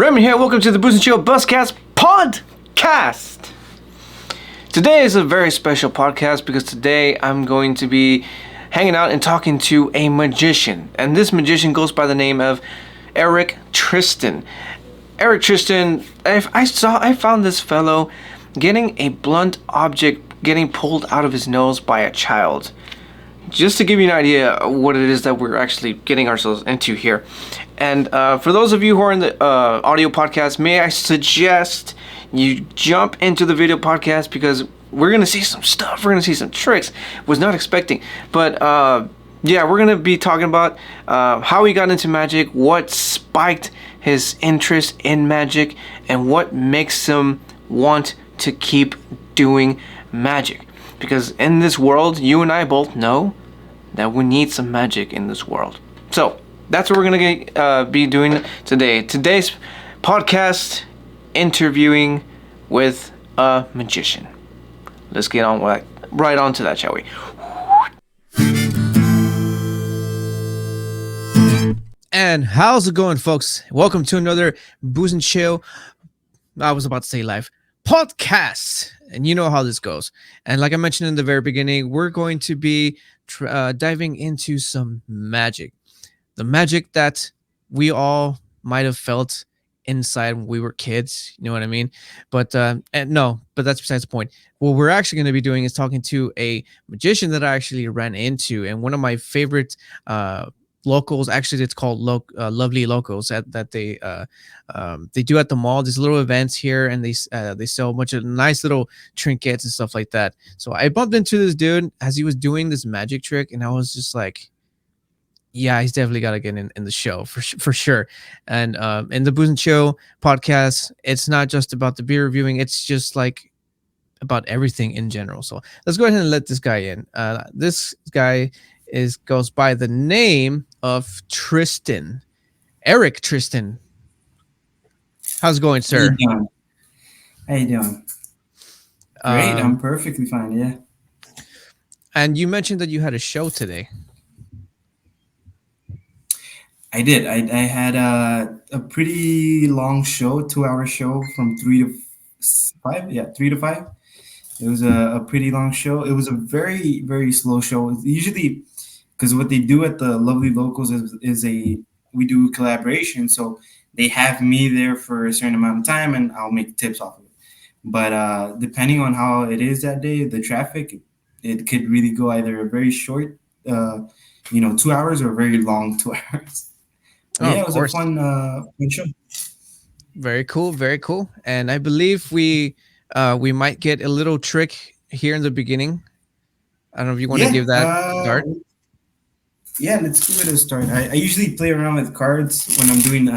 Raymond here, welcome to the Booze and Chill Buzzcast podcast. Today is a very special podcast because today I'm going to be hanging out and talking to a magician. And this magician goes by the name of Erick Tristan. Erick Tristan, I found this fellow getting a blunt object getting pulled out of his nose by a child. Just to give you an idea of what it is that we're actually getting ourselves into here. And for those of you who are in the audio podcast, may I suggest you jump into the video podcast because we're going to see some stuff. We're going to see some tricks. Was not expecting. But yeah, we're going to be talking about how he got into magic, what spiked his interest in magic, and what makes him want to keep doing magic. Because in this world, you and I both know that we need some magic in this world. So that's what we're going to be doing today. Today's podcast, interviewing with a magician. Let's get on right on to that, shall we? And how's it going, folks? Welcome to another Booze and Chill, I was about to say live, podcast. And you know how this goes. And like I mentioned in the very beginning, we're going to be diving into some magic. The magic that we all might have felt inside when we were kids. You know what I mean? But but that's besides the point. What we're actually going to be doing is talking to a magician that I actually ran into. And one of my favorite locals, actually it's called Lovely Locals, that they do at the mall. These little events here, and they sell a bunch of nice little trinkets and stuff like that. So I bumped into this dude as he was doing this magic trick, and I was just like, yeah, he's definitely got to get in the show for sure. And in the Booze and Chill podcast, it's not just about the beer reviewing, it's just like about everything in general. So let's go ahead and let this guy in. This guy goes by the name of Tristan. Erick Tristan. How's it going, sir? How you doing? Great, I'm perfectly fine, yeah. And you mentioned that you had a show today. I did. I had a pretty long show, 2-hour show from 3 to 5. Yeah, 3 to 5. It was a pretty long show. It was a very, very slow show. Usually, because what they do at the Lovely Locals is we do collaboration. So they have me there for a certain amount of time, and I'll make tips off of it. But depending on how it is that day, the traffic, it could really go either a very short, 2 hours, or a very long 2 hours. Yeah, it was a fun show. Very cool, very cool. And I believe we might get a little trick here in the beginning. I don't know if you want to give that a start. Yeah, let's give it a start. I usually play around with cards when I'm doing,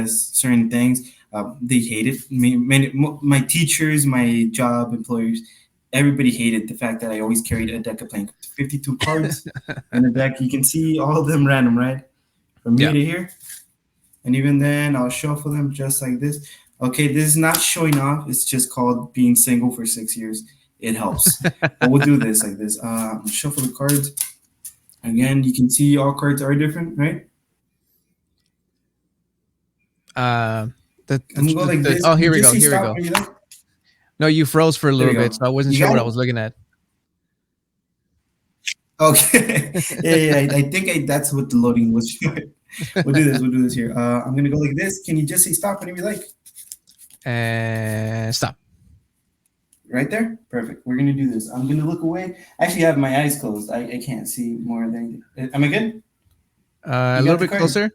certain things. They hate it. My teachers, my job employers, everybody hated the fact that I always carried a deck of playing cards. 52 cards in the deck. You can see all of them random, right? From here to here. And even then, I'll shuffle them just like this. Okay, this is not showing off. It's just called being single for 6 years. It helps. But we'll do this like this. Shuffle the cards. Again, you can see all cards are different, right? I'm gonna go like this. Oh, here we go. No, you froze for a little bit, so I wasn't sure what I was looking at. Okay. yeah. I think that's what the loading was. We'll do this here. I'm gonna go like this. Can you just say stop whenever you like? And stop. Right there? Perfect. We're gonna do this. I'm gonna look away. Actually, I have my eyes closed. I can't see more than. Am I good? A little bit closer.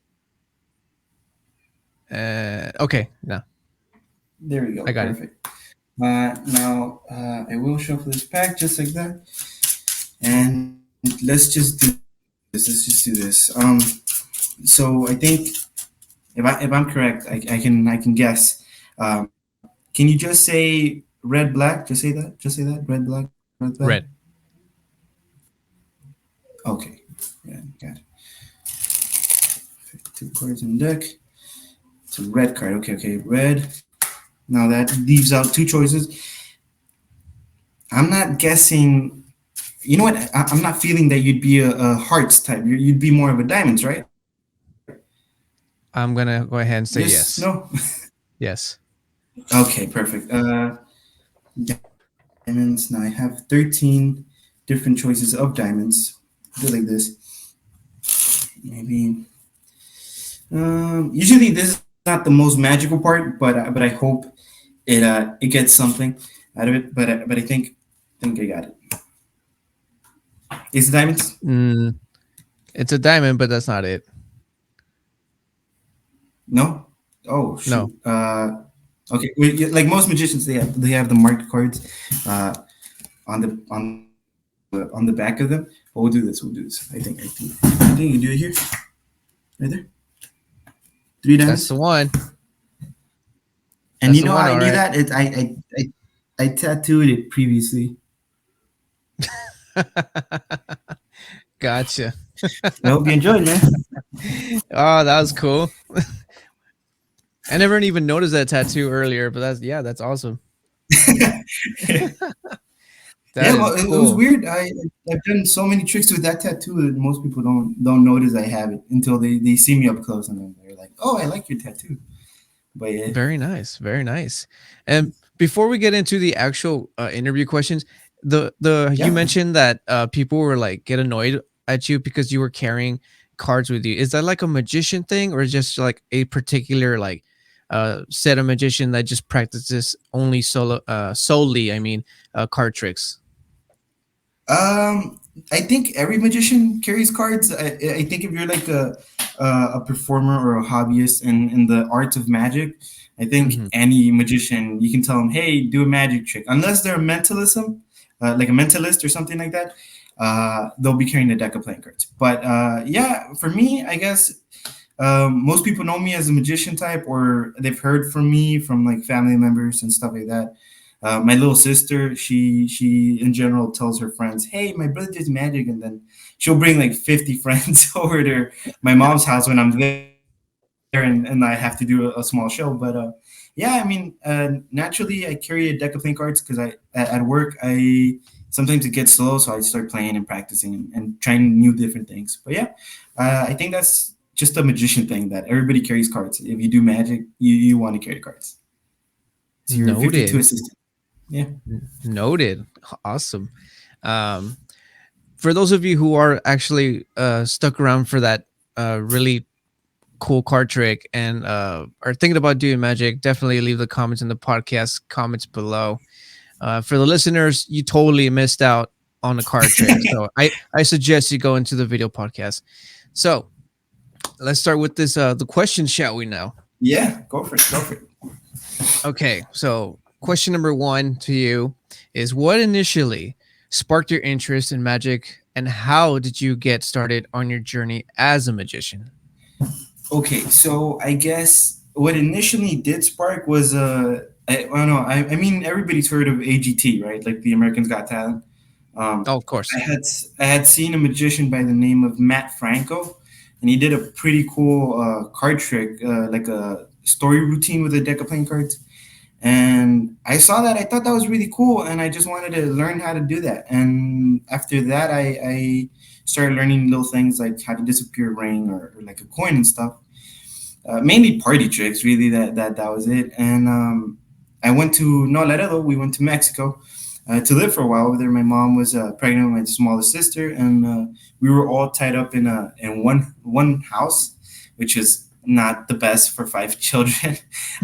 Okay. No. There we go. I got Perfect. Now I will shuffle this pack just like that, and let's just do this. So I think if I'm correct, I can guess. Can you just say red, black? Just say that. Red, black, red, black. Red. Okay. Yeah, got it. 52 cards in the deck. It's a red card. Okay. Red. Now that leaves out two choices. I'm not guessing. You know what? I'm not feeling that you'd be a hearts type. You'd be more of a diamonds, right? I'm gonna go ahead and say yes. No. Yes. Okay, perfect. Diamonds. Now I have 13 different choices of diamonds. Do like this. Maybe. Usually this is not the most magical part, but I hope it gets something out of it. But I think I got it. Is it diamonds? Mm, it's a diamond, but that's not it. No. Oh No. shoot. Okay. Yeah, like most magicians, they have the marked cards, uh, on the back of them. But we'll do this. We'll do this. I think you can do it here, right there. Three That's the diamonds. one. And That's you the know how one. I All knew right. that? I tattooed it previously. Gotcha. I hope you enjoyed, man. Oh, that was cool. I never even noticed that tattoo earlier, but that's yeah, that's awesome. Yeah, That is well, it was cool. weird. I've done so many tricks with that tattoo that most people don't notice I have it until they see me up close and then they're like, "Oh, I like your tattoo." But yeah, Very nice. Very nice. And before we get into the actual interview questions, the you yeah. mentioned that people were like get annoyed at you because you were carrying cards with you. Is that like a magician thing, or just like a particular like set of magician that just practices only solely? I mean, card tricks. Um, I think every magician carries cards. I think if you're like a performer or a hobbyist in the arts of magic, I think Hmm. any magician you can tell them, hey, do a magic trick. Unless they're a mentalism, like a mentalist or something like that, they'll be carrying a deck of playing cards. But yeah, for me, I guess most people know me as a magician type, or they've heard from me from like family members and stuff like that. My little sister, she in general tells her friends, "Hey, my brother does magic," and then she'll bring like 50 friends over to my mom's house when I'm there, and I have to do a small show. But yeah, I mean, naturally, I carry a deck of playing cards because at work sometimes it gets slow, so I start playing and practicing and trying new different things. But yeah, I think that's just a magician thing that everybody carries cards. If you do magic, you want to carry cards. So you're 52 Noted. assistant. Yeah. Noted. Awesome. Um, for those of you who are actually stuck around for that really cool card trick and are thinking about doing magic, definitely leave the comments in the podcast comments below. For the listeners, you totally missed out on the card trick, so I suggest you go into the video podcast. So let's start with this the question, shall we now? Yeah, go for it. Go for it. Okay, so question number one to you is what initially sparked your interest in magic and how did you get started on your journey as a magician? Okay, so I guess what initially did spark was I don't know. I mean everybody's heard of AGT, right? Like the Americans Got Talent. Um, Oh, of course. I had seen a magician by the name of Matt Franco, and he did a pretty cool card trick, like a story routine with a deck of playing cards. And I saw that. I thought that was really cool, and I just wanted to learn how to do that. And after that, I started learning little things like how to disappear a ring or like a coin and stuff. Mainly party tricks, really. That was it. And I went to no Laredo. We went to Mexico to live for a while over there. My mom was pregnant with my smallest sister, and we were all tied up in one house, which is not the best for five children,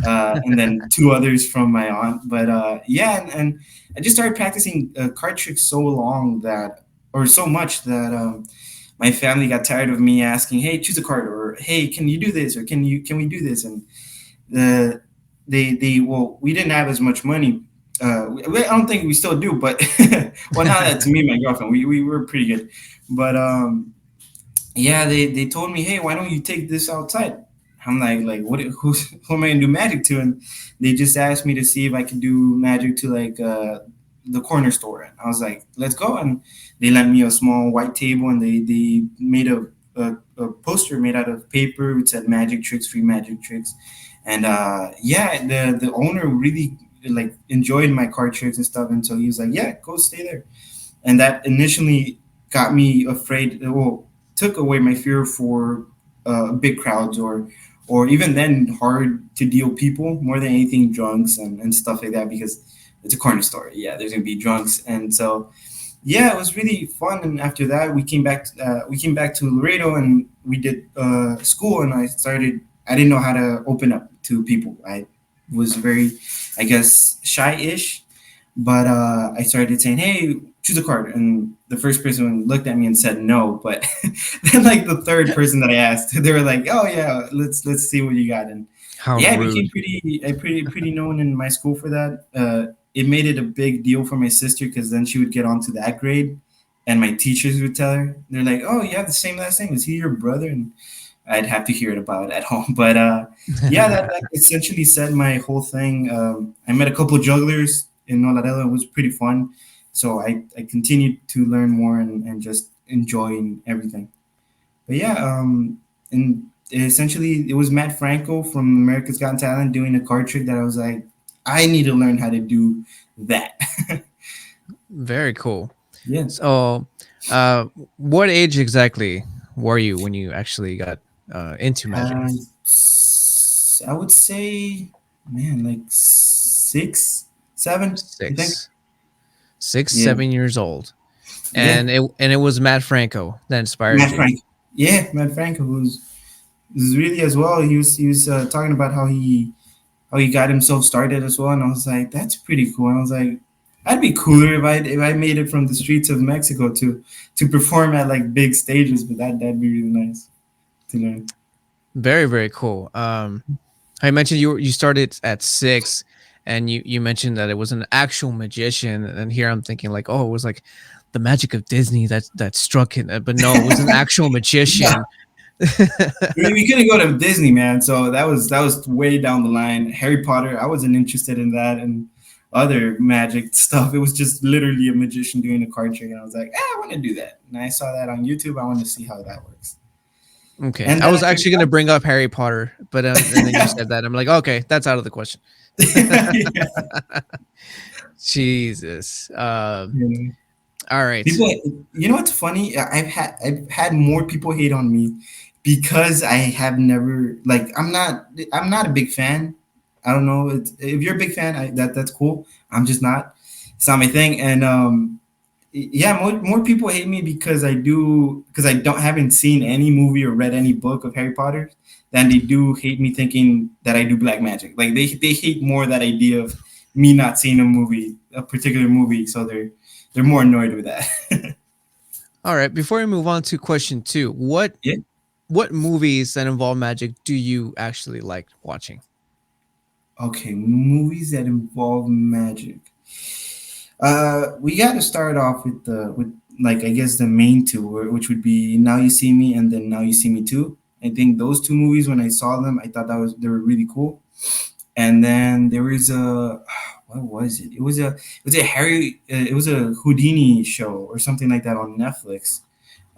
and then two others from my aunt. But yeah, and I just started practicing card tricks so long that, or so much that. My family got tired of me asking, "Hey, choose a card," or "Hey, can you do this?" or can we do this?" And the they well, we didn't have as much money. I don't think we still do, but well, now that's me and my girlfriend. We were pretty good, but yeah, they told me, "Hey, why don't you take this outside?" I'm like what? Who am I gonna do magic to? And they just asked me to see if I could do magic to like the corner store. And I was like, let's go. And they lent me a small white table, and they made a poster made out of paper. It said "Magic Tricks, free magic tricks." And yeah, the owner really like enjoyed my card tricks and stuff, and so he was like, "Yeah, go stay there." And that initially got me afraid. Well, took away my fear for big crowds or even then hard to deal people more than anything, drunks and stuff like that, because it's a corner store. Yeah, there's gonna be drunks, and so yeah, it was really fun. And after that, we came back to Laredo, and we did school. And I didn't know how to open up to people. I was very, I guess, shy-ish. But I started saying, "Hey, choose a card," and the first person looked at me and said no. But then, like the third person that I asked, they were like, "Oh yeah, let's see what you got." And How yeah, I became rude. pretty known in my school for that. It made it a big deal for my sister, because then she would get onto that grade, and my teachers would tell her, they're like, "Oh, you have the same last name. Is he your brother?" And I'd have to hear it about at home. But yeah, that essentially said my whole thing. I met a couple jugglers in Noladella. It was pretty fun. So I continued to learn more and just enjoying everything. But yeah, and essentially it was Matt Franco from America's Got Talent doing a card trick that I was like, I need to learn how to do that. Very cool. Yeah. So, uh, what age exactly were you when you actually got into magic? Uh, I would say, man, like 6, 7, I think. Six, six, Yeah. 7 years old, Yeah. and it was Matt Franco that inspired Matt you. Franco. Yeah, Matt Franco was really as well. He was talking about how he got himself started as well, and I was like, that's pretty cool. And I was like, I'd be cooler if I made it from the streets of Mexico to perform at like big stages, but that'd be really nice to learn. Very, very cool. I mentioned you started at 6, and you mentioned that it was an actual magician, and here I'm thinking like, oh, it was like the magic of Disney that struck it, but no, it was an actual Yeah, magician. we couldn't go to Disney, man. So that was way down the line. Harry Potter, I wasn't interested in that, and other magic stuff. It was just literally a magician doing a card trick, and I was like, I want to do that. And I saw that on YouTube. I want to see how that works. Okay, And I then was after actually gonna bring up Harry Potter, but and then you said that, I'm like, okay, that's out of the question. that. Jesus. Yeah. All right. People, you know what's funny? I've had more people hate on me because I have never, like, I'm not a big fan. I don't know. If you're a big fan, that's cool. I'm just not. It's not my thing. And yeah, more people hate me because I don't haven't seen any movie or read any book of Harry Potter than they do hate me thinking that I do black magic. Like they hate more that idea of me not seeing a particular movie. So they're more annoyed with that. All right. Before we move on to question 2, Yeah. what movies that involve magic do you actually like watching? Okay, movies that involve magic. We got to start off with like I guess the main two, which would be Now You See Me and then Now You See Me Too. I think those two movies, when I saw them, I thought they were really cool. And then there was a what was it? It was a Houdini show or something like that on Netflix.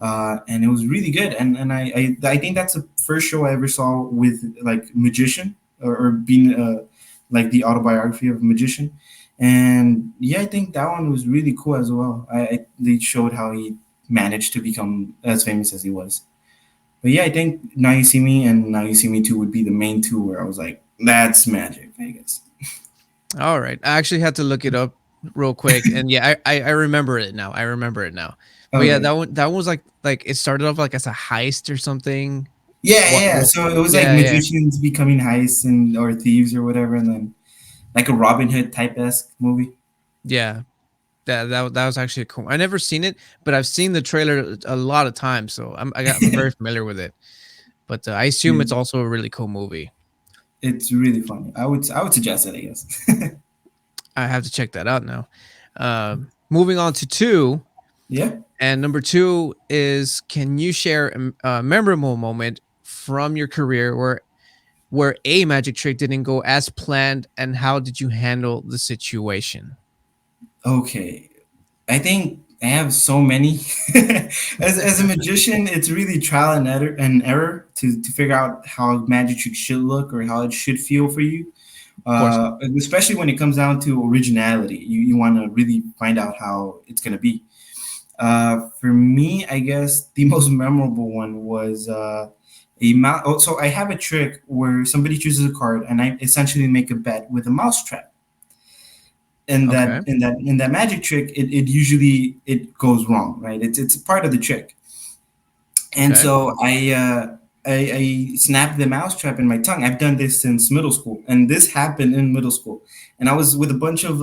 And it was really good. And I think that's the first show I ever saw with like magician or being like the autobiography of a magician. And yeah, I think that one was really cool as well. They showed how he managed to become as famous as he was. But yeah, I think Now You See Me and Now You See Me Too would be the main two where I was like, that's magic, I guess. All right. I actually had to look it up real quick, and yeah, I remember it now. I remember it now. But yeah, Okay. that one was like it started off like as a heist or something. Yeah, yeah, What? yeah. So it was like Yeah, yeah, magicians becoming heists and or thieves or whatever, and then like a Robin Hood type esque movie. yeah. That was actually cool. I never seen it, but I've seen the trailer a lot of times, so I'm very familiar with it. But I assume Yeah, it's also a really cool movie. it's really funny. I would suggest it, I guess. I have to check that out now. Moving on to 2, Yeah. and number 2 is, can you share a memorable moment from your career where a magic trick didn't go as planned, and how did you handle the situation? Okay. I think I have so many. As a magician, it's really trial and error to figure out how magic trick should look or how it should feel for you. Of course. Especially when it comes down to originality, you want to really find out how it's gonna be. For me, I guess the most memorable one was So I have a trick where somebody chooses a card, and I essentially make a bet with a mousetrap. And Okay. in that magic trick, it usually it goes wrong, right? It's a part of the trick. And Okay. so I snapped the mousetrap in my tongue. I've done this since middle school, and this happened in middle school. And I was with a bunch of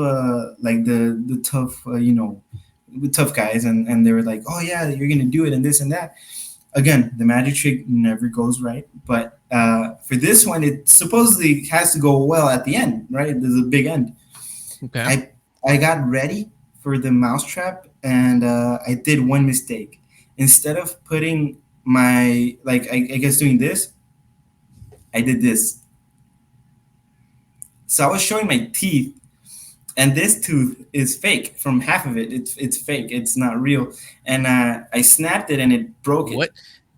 like the tough the tough guys, and they were like, "Oh yeah, you're gonna do it," and this and that. Again, the magic trick never goes right, but for this one, it supposedly has to go well at the end, right? There's a big end. Okay. I I got ready for the mousetrap, and I did one mistake. Instead of putting my I guess doing this, I did this. So I was showing my teeth, and this tooth is fake. From half of it, it's fake. It's not real. And I snapped it, and it broke it. What?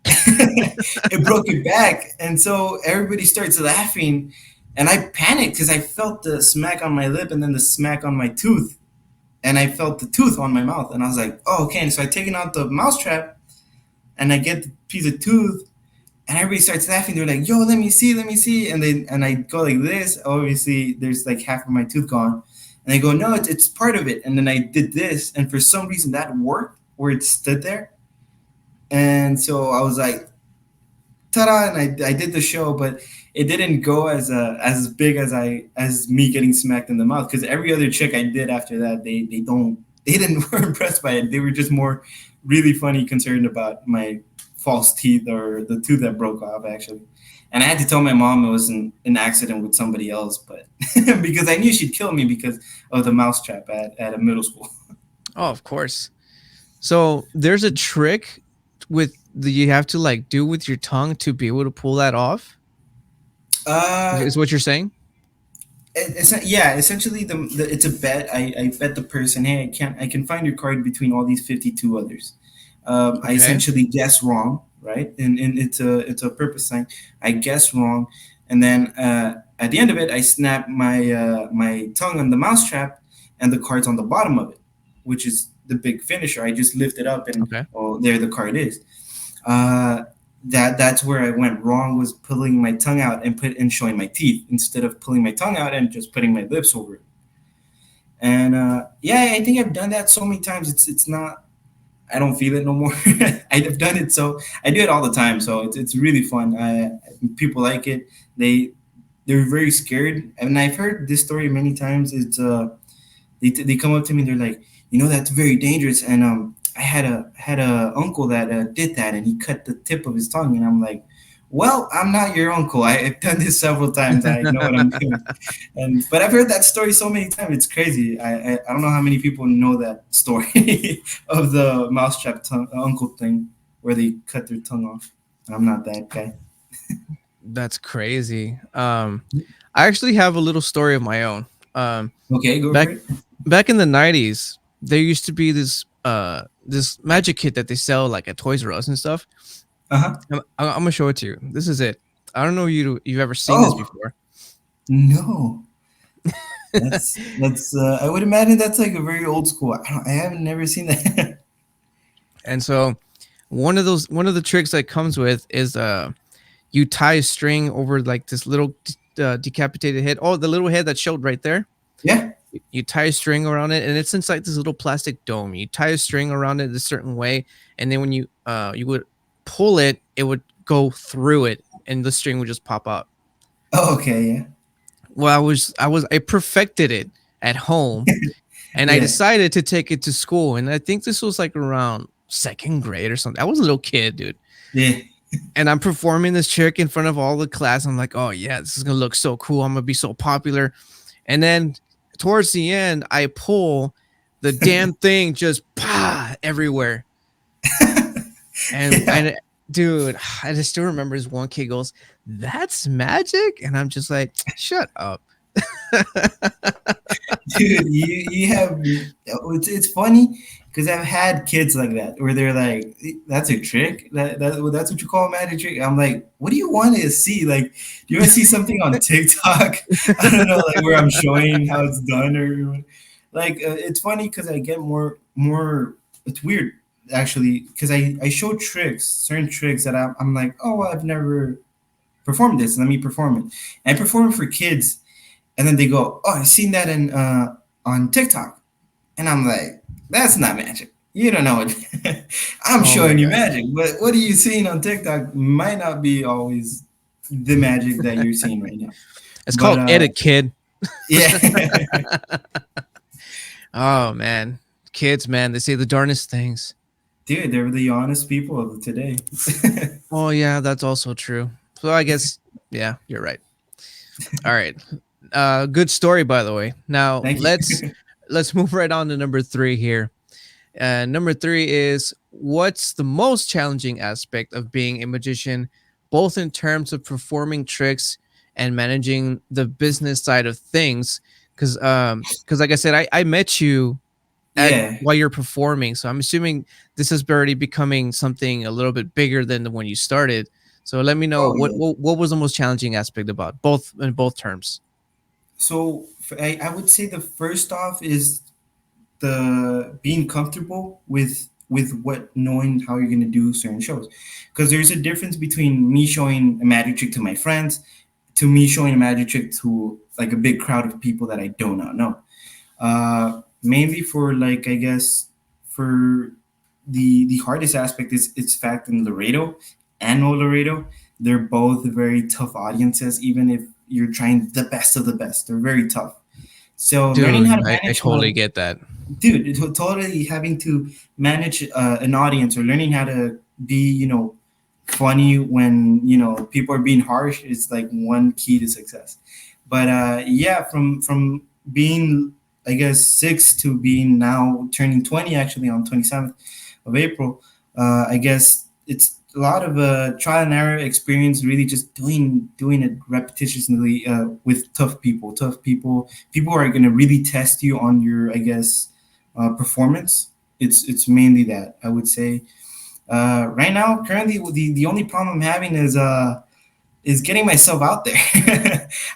It broke it back, and so everybody starts laughing, and I panicked because I felt the smack on my lip and then the smack on my tooth, and I felt the tooth on my mouth, and I was like, "Oh, okay." And so I taken out the mousetrap, and I get the piece of tooth, and everybody starts laughing. They're like, "Yo, let me see," and I go like this. Obviously, there's like half of my tooth gone, and I go, "No, it's part of it." And then I did this, and for some reason that worked, where it stood there, and so I was like, "Ta-da!" And I did the show, but it didn't go as big as me getting smacked in the mouth, because every other chick I did after that, they didn't were impressed by it. They were just more really funny, concerned about my false teeth or the tooth that broke off actually. And I had to tell my mom it was an accident with somebody else, but because I knew she'd kill me because of the mousetrap at a middle school. Oh, of course. So there's a trick with the you have to like do with your tongue to be able to pull that off. Uh, Is what you're saying? yeah, essentially it's a bet. I bet the person, hey, I can find your card between all these 52 others. I Okay. essentially guess wrong, right? And it's a purpose thing. I guess wrong, and then at the end of it, I snap my tongue on the mousetrap, and the card's on the bottom of it, which is the big finisher. I just lift it up, and Okay. oh, there the card is. Uh, that's where I went wrong, was pulling my tongue out and showing my teeth instead of pulling my tongue out and just putting my lips over it. And yeah, I think I've done that so many times. It's not. I don't feel it no more. I've done it, so I do it all the time. So it's really fun. People like it. They're very scared, and I've heard this story many times. They come up to me and they're like, that's very dangerous. And I had a uncle that did that, and he cut the tip of his tongue. And I'm like, well, I'm not your uncle. I've done this several times. I know what I'm doing. And but I've heard that story so many times. It's crazy. I don't know how many people know that story of the mousetrap uncle thing where they cut their tongue off. I'm not that guy. That's crazy. I actually have a little story of my own. Okay, go for Back it. back in the '90s, there used to be this magic kit that they sell like at Toys R Us and stuff. Uh huh. I'm gonna show it to you. This is it. I don't know you've ever seen this Oh before. no. That's I would imagine that's like a very old school. I haven't never seen that. And so one of the tricks that comes with is you tie a string over like this little decapitated head. Oh, the little head that showed right there. Yeah. You tie a string around it, and it's inside this little plastic dome. You tie a string around it a certain way, and then when you would pull it, it would go through it, and the string would just pop up. Oh, okay. Yeah. Well, I perfected it at home, and I Yeah. decided to take it to school. And I think this was like around second grade or something. I was a little kid, dude. Yeah. And I'm performing this trick in front of all the class. I'm like, oh yeah, this is gonna look so cool. I'm gonna be so popular. And then towards the end, I pull the damn thing just everywhere. Yeah. And dude, I just still remember this one kid goes, "That's magic," and I'm just like, "Shut up." Dude, you have it's funny because I've had kids like that where they're like, "That's a trick. That's what you call a magic trick." I'm like, "What do you want to see? Like, do you want to see something on TikTok? I don't know, like where I'm showing how it's done or like." It's funny because I get more. It's weird. actually, because I show tricks, certain tricks that I'm like, oh, well, I've never performed this. Let me perform it. And I perform it for kids, and then they go, oh, I seen that in on TikTok, and I'm like, that's not magic. You don't know it. I'm Oh my showing you god. magic, but what are you seeing on TikTok might not be always the magic that you're seeing right now. It's But called Edit Kid. yeah, Oh man. Kids, man, they say the darnest things. dude, they're the honest people of today. Oh yeah, that's also true. So I guess yeah, you're right. All right. Good story by the way. Now Thank let's you. let's move right on to number 3 here. Number 3 is, what's the most challenging aspect of being a magician, both in terms of performing tricks and managing the business side of things? Because like I said, I met you at Yeah. while you're performing, so I'm assuming this is already becoming something a little bit bigger than the when you started. So let me know Oh what yeah. what was the most challenging aspect about both in both terms. So I would say the first off is the being comfortable with what knowing how you're gonna do certain shows, because there's a difference between me showing a magic trick to my friends to me showing a magic trick to like a big crowd of people that I do not know. Mainly for like I guess for the hardest aspect is its fact in Laredo and No Laredo. They're both very tough audiences, even if you're trying the best of the best. They're very tough. So learning how Dude, to I manage totally get that. dude, totally having to manage an audience or learning how to be, funny when people are being harsh is like one key to success. But yeah, from being I guess 6 to being now turning 20 actually on 27th of April, I guess it's a lot of trial and error experience, really just doing it repetitiously with people who are going to really test you on your I guess performance. It's mainly that I would say. Right now, currently, the only problem I'm having is getting myself out there.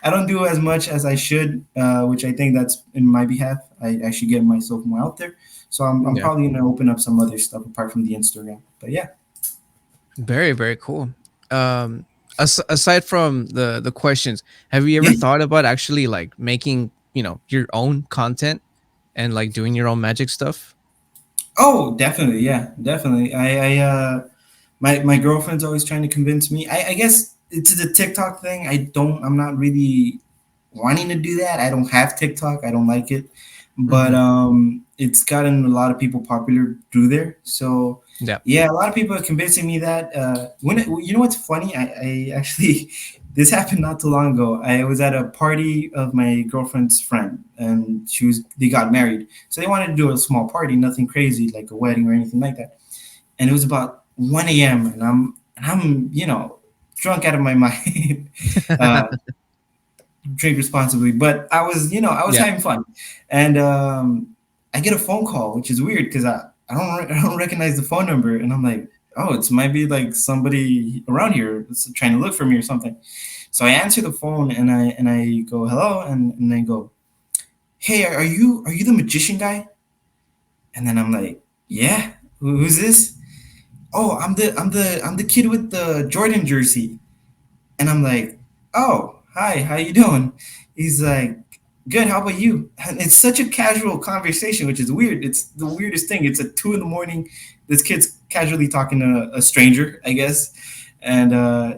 I don't do as much as I should, which I think that's in my behalf. I should get myself more out there. So I'm Yeah. probably gonna open up some other stuff apart from the Instagram. But yeah. Very, very cool. Um, aside from the questions, have you ever Yeah. thought about actually like making, your own content and like doing your own magic stuff? Oh, definitely. Yeah, definitely. My girlfriend's always trying to convince me. I guess it's the TikTok thing. I'm not really wanting to do that. I don't have TikTok. I don't like it, but Hmm. it's gotten a lot of people popular through there. So Yeah. yeah, a lot of people are convincing me that you know what's funny? I actually this happened not too long ago. I was at a party of my girlfriend's friend, and they got married, so they wanted to do a small party, nothing crazy like a wedding or anything like that. And it was about 1 a.m. and I'm drunk out of my mind. uh, Drink responsibly, but I was Yeah. having fun, and I get a phone call, which is weird because I don't recognize the phone number, and I'm like, oh, it's might be like somebody around here that's trying to look for me or something. So I answer the phone and I go hello, and I go, hey, are you the magician guy? And then I'm like, yeah, who's this? Oh, I'm the kid with the Jordan jersey. And I'm like, oh, hi, how you doing? He's like, good, how about you? And it's such a casual conversation, which is weird. It's the weirdest thing. It's at 2 in the morning. This kid's casually talking to a stranger, I guess. And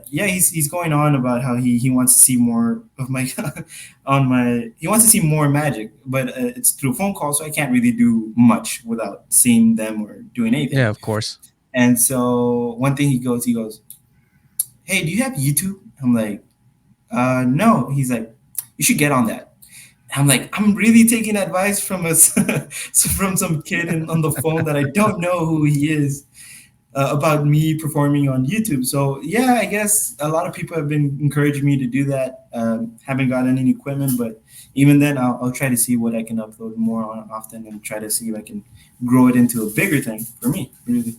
yeah, he's going on about how he wants to see more of my he wants to see more magic, but it's through a phone call, so I can't really do much without seeing them or doing anything. Yeah, of course. And so one thing he goes, hey, do you have YouTube? I'm like, no. He's like, you should get on that. I'm like, I'm really taking advice from from some kid on the phone that I don't know who he is about me performing on YouTube. So yeah, I guess a lot of people have been encouraging me to do that. Haven't gotten any equipment, but even then, I'll try to see what I can upload more on often and try to see if I can grow it into a bigger thing for me. Really.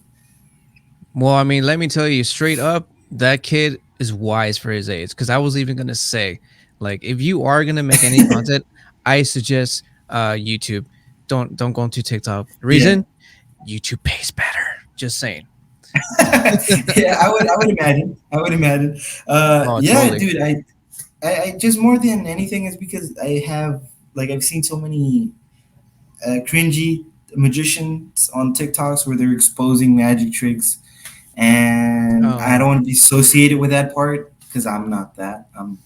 Well, I mean, let me tell you straight up, that kid is wise for his age. Because I was even gonna say, like, if you are gonna make any content, I suggest YouTube. Don't go into TikTok. Yeah. Reason? YouTube pays better. Just saying. Yeah, I would imagine. I would imagine. Oh, Yeah, totally. dude. I just more than anything is because I have like I've seen so many cringy magicians on TikToks where they're exposing magic tricks, and I Oh, don't want to be associated with that part because I'm not that. I'm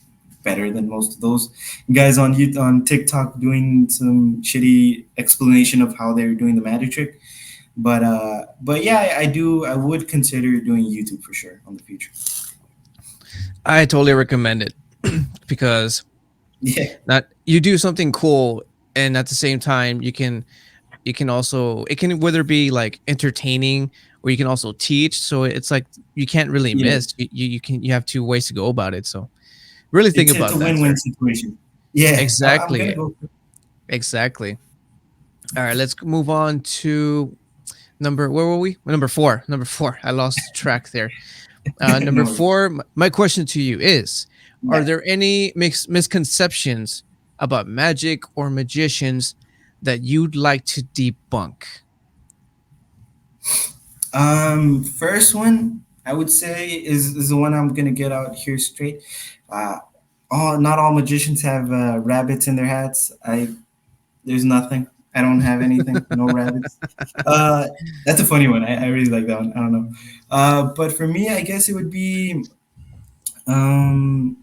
better than most of those guys on on TikTok doing some shitty explanation of how they're doing the magic trick. But yeah, I do. I would consider doing YouTube for sure on the future. I totally recommend it because Yeah, that you do something cool, and at the same time you can also it can whether be like entertaining or you can also teach. So it's like you can't really yeah. miss. You can you have two ways to go about it. So really think It's a about that, win-win sir. situation. Yeah, I'm gonna Exactly. go. Exactly. All right, let's move on to number where were we? Number four. Number four. I lost track there. Number No worries. four. My question to you is: are Yeah. there any misconceptions about magic or magicians that you'd like to debunk? First one I would say is the one I'm gonna get out here straight. Uh, not all magicians have rabbits in their hats. There's nothing. I don't have anything. No rabbits. Uh, that's a funny one. I really like that one. I don't know. But for me, I guess it would be um,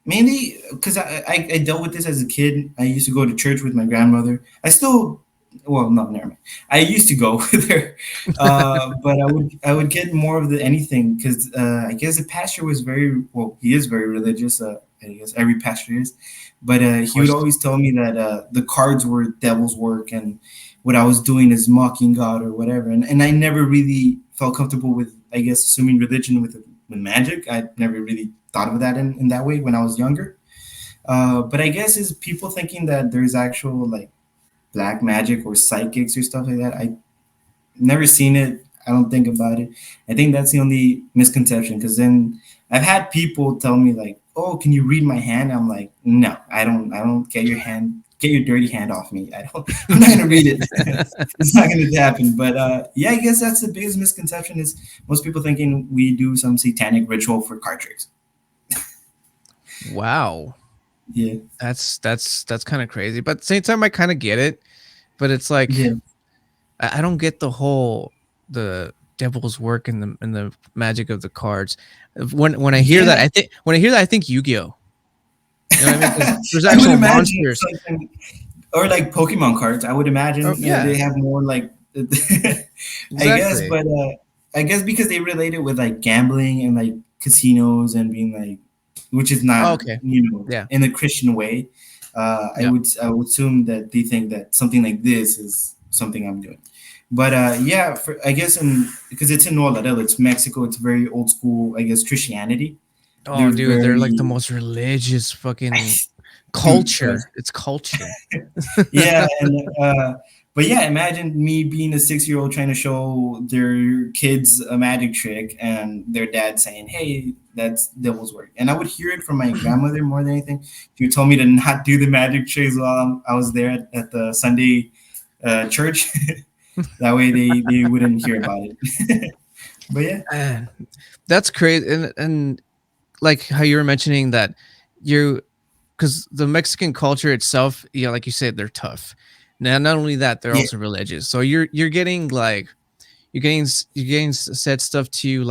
mainly because I dealt with this as a kid. I used to go to church with my grandmother. I still, well, no, never mind. I used to go with her, but I would get more of the anything because I guess the pastor was very well. He is very religious. I guess every pastor is, but Of he would course. always tell me that the cards were devil's work and what I was doing is mocking God or whatever. And I never really felt comfortable with, I guess, assuming religion with magic. I never really thought of that in that way when I was younger. But I guess is people thinking that there's actual like black magic or psychics or stuff like that. I never seen it. I don't think about it. I think that's the only misconception because then I've had people tell me like, "Oh, can you read my hand?" I'm like, "No, I don't. I don't get your hand. Get your dirty hand off me. I don't. I'm not gonna read it. It's not gonna happen." But yeah, I guess that's the biggest misconception is most people thinking we do some satanic ritual for card tricks. Wow. Yeah, That's kind of crazy. But at the same time I kind of get it. But it's like yeah, I don't get the whole the devil's work and the magic of the cards. When I hear that, yeah. I think when I hear that, I think Yu-Gi-Oh. You know what I mean? Because there's I would actual imagine it's monsters. something, or like Pokemon cards. I would Oh imagine yeah, they have more like, I guess, exactly. but I guess because they relate it with like gambling and like casinos and being like, which is Oh, not okay. Yeah. in a Christian way. Yeah. I would assume that they think that something like this is something I'm doing. But yeah, I guess because it's in Nuevo it's Mexico. It's very old school. I guess Christianity. Oh, They're dude, they're like the very most religious fucking dude. Trust. culture. It's culture. Yeah, and but yeah, imagine me being a 6 year old trying to show their kids a magic trick, and their dad saying, "Hey, that's devil's work." And I would hear it from my grandmother more than anything. She would tell me to not do the magic tricks while I was there at the Sunday church. That way, they wouldn't hear about it. But yeah, Man, that's crazy. And like how you were mentioning that you because the Mexican culture itself, you know, like you said, they're tough. Now, not only that, they're yeah, also religious. So you're getting like you're getting said stuff to you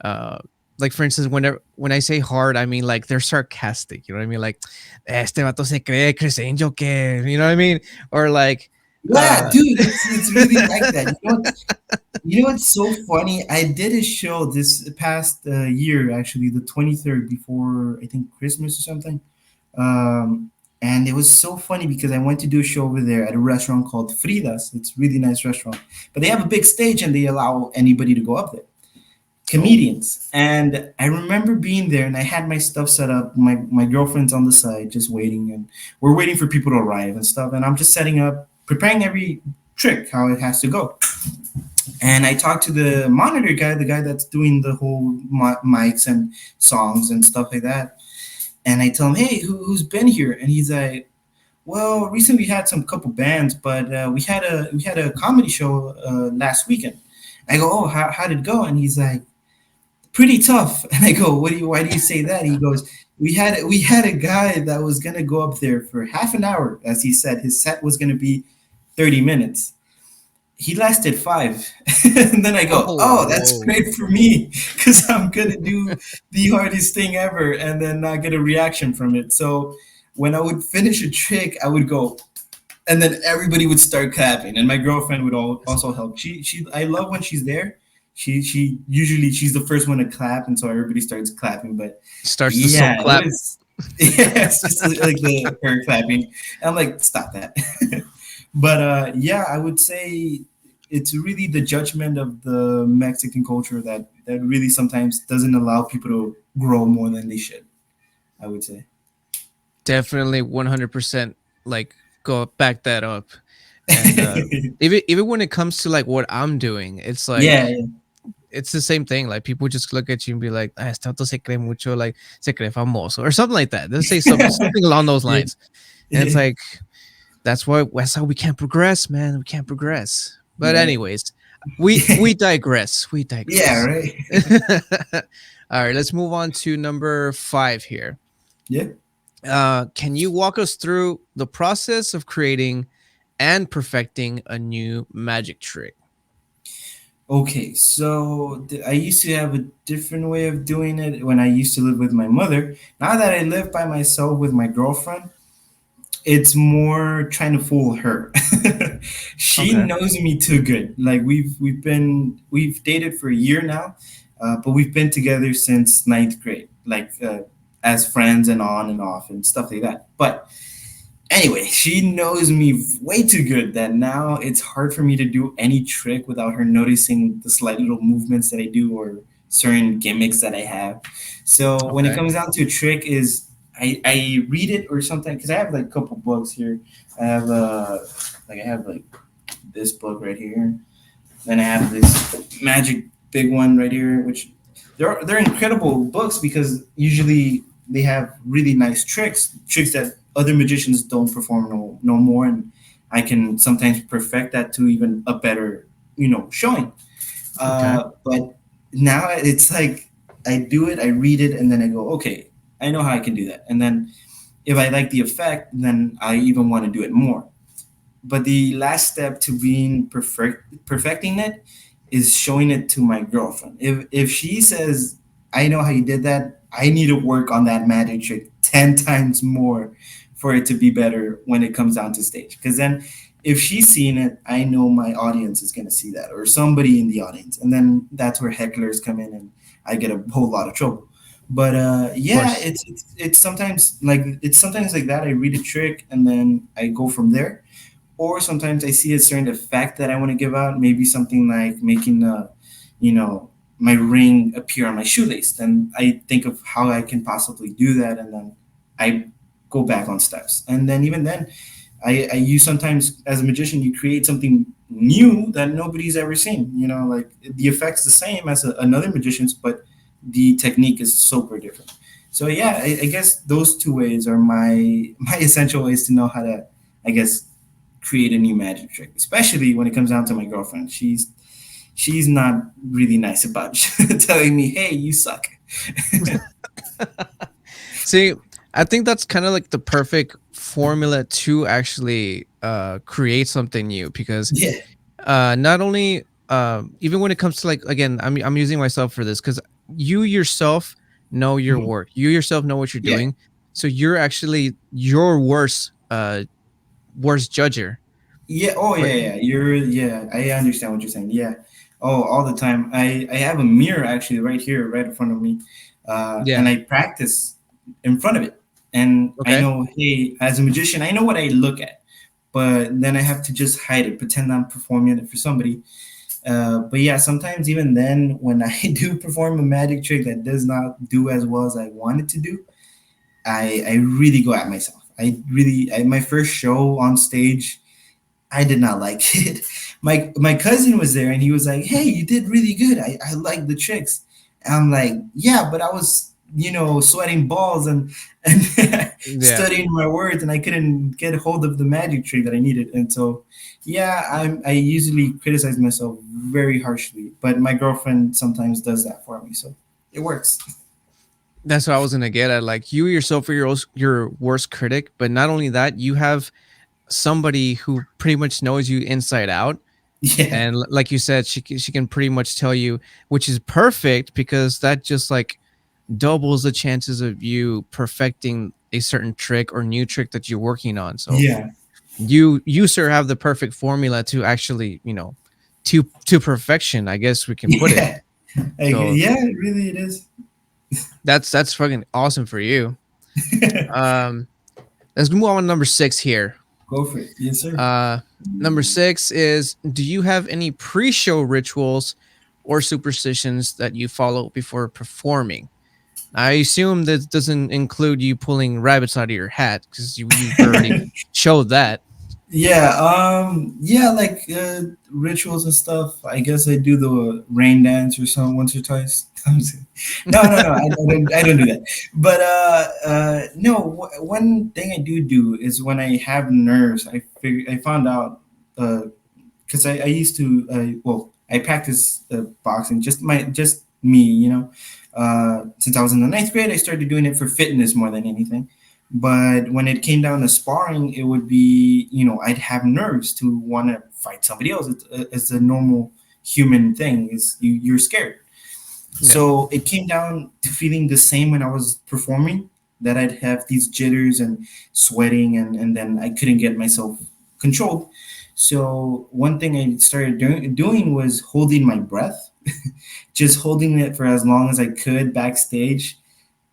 uh like for instance, when I say hard, I mean like they're sarcastic. You know what I mean? Like este vato se cree crescenjo que, you know what I mean? Or like yeah, uh dude, it's really like that. You know what's so funny? I did a show this past year, actually, the 23rd before I think Christmas or something. Um, and it was so funny because I went to do a show over there at a restaurant called Frida's. It's a really nice restaurant, but they have a big stage and they allow anybody to go up there, oh, comedians. And I remember being there and I had my stuff set up. My girlfriend's on the side just waiting, and we're waiting for people to arrive and stuff. And I'm just setting up, preparing every trick how it has to go. And I talked to the monitor guy, the guy that's doing the whole mics and songs and stuff like that. And I tell him, "Hey, who's been here?" And he's like, "Well, recently we had some couple bands, but we had a comedy show last weekend." I go, oh, how did it go? And he's like, pretty tough. And I go, why do you say that? He goes, we had a guy that was gonna go up there for half an hour, as he said. His set was gonna be 30 minutes. He lasted 5. And then I go, Oh, oh, that's whoa. great for me because I'm gonna do the hardest thing ever and then not get a reaction from it. So when I would finish a trick, I would go, and then everybody would start clapping, and my girlfriend would also help. She I love when she's there. She usually she's the first one to clap, and so everybody starts clapping. But Starts the soul yeah, it clap. was yeah, it's just like the her clapping. And I'm like, stop that. But yeah, I would say it's really the judgment of the Mexican culture that really sometimes doesn't allow people to grow more than they should. I would say. Definitely 100% like go back that up. And even when it comes to like what I'm doing, it's like Yeah, yeah, it's the same thing. Like people just look at you and be like, ah, este vato se cree mucho, like se cree famoso or something like that. They'll say something along those yeah, lines. And it's like that's how we can't progress, man. We can't progress. But yeah, anyways, we digress. We yeah, digress. right. All right, let's move on to number 5 here. Yeah. Can you walk us through the process of creating and perfecting a new magic trick? Okay, so I used to have a different way of doing it when I used to live with my mother. Now that I live by myself with my girlfriend, it's more trying to fool her. She Okay. knows me too good. Like we've dated for a year now, but we've been together since ninth grade, like as friends and on and off and stuff like that. But anyway, she knows me way too good that now it's hard for me to do any trick without her noticing the slight little movements that I do or certain gimmicks that I have. So when it Okay. comes down to a trick is I read it or something because I have like a couple books here. I have like this book right here. Then I have this magic big one right here, which they're incredible books because usually they have really nice tricks that other magicians don't perform no more, and I can sometimes perfect that to even a better showing. Okay. But now it's like I do it, I read it, and then I go, okay, I know how I can do that, and then if I like the effect, then I even want to do it more. But the last step to being perfecting it is showing it to my girlfriend. If she says, I know how you did that, I need to work on that magic trick 10 times more for it to be better when it comes down to stage. Because then if she's seeing it, I know my audience is going to see that, or somebody in the audience. And then that's where hecklers come in and I get a whole lot of trouble. But Of yeah, course. it's sometimes like that. I read a trick and then I go from there, or sometimes I see a certain effect that I want to give out, maybe something like making you know, my ring appear on my shoelace. Then I think of how I can possibly do that, and then I go back on steps. And then even then, I use sometimes as a magician, you create something new that nobody's ever seen. You know, like the effect's the same as another magician's, but the technique is super different. So yeah, I guess those two ways are my essential ways to know how to, I guess, create a new magic trick, especially when it comes down to my girlfriend. She's not really nice about telling me, "Hey, you suck." See, I think that's kind of like the perfect formula to actually create something new because Yeah. not only even when it comes to like again, I'm using myself for this because you yourself know your Mhm. work. You yourself know what you're Yeah. doing. So you're actually your worst judger. Yeah. Oh, But yeah. Yeah. Yeah. I understand what you're saying. Yeah. Oh, all the time. I have a mirror actually right here, right in front of me, yeah, and I practice in front of it. And I okay. know, hey, as a magician, I know what I look at, but then I have to just hide it, pretend I'm performing it for somebody. But yeah, sometimes even then, when I do perform a magic trick that does not do as well as I want it to do, I really go at myself. My first show on stage, I did not like it. My cousin was there and he was like, "Hey, you did really good. I like the tricks." And I'm like, "Yeah, but I was sweating balls and Yeah. studying my words, and I couldn't get hold of the magic trick that I needed. And so, yeah, I usually criticize myself very harshly, but my girlfriend sometimes does that for me, so it works. That's what I was gonna get at. Like you yourself are your worst critic, but not only that, you have somebody who pretty much knows you inside out. Yeah, And like you said, she can pretty much tell you, which is perfect because that just like doubles the chances of you perfecting a certain trick or new trick that you're working on. So yeah, you sir have the perfect formula to actually, to perfection, I guess we can put it. yeah. So Yeah, really, it is. that's fucking awesome for you. Um, let's move on to number 6 here. Go for it. Yes, sir. Uh, Number 6 is, do you have any pre-show rituals or superstitions that you follow before performing? I assume that doesn't include you pulling rabbits out of your hat because you've already showed that. Yeah, yeah, like rituals and stuff. I guess I do the rain dance or something once or twice. I'm just kidding. No, I don't do that. But no, one thing I do is when I have nerves. I found out because I used to well, I practice boxing, just me, since I was in the ninth grade. I started doing it for fitness more than anything. But when it came down to sparring, it would be, I'd have nerves to want to fight somebody else. It's a normal human thing. Is you're scared. Yeah. So it came down to feeling the same when I was performing, that I'd have these jitters and sweating, and then I couldn't get myself controlled. So one thing I started doing was holding my breath, just holding it for as long as I could backstage,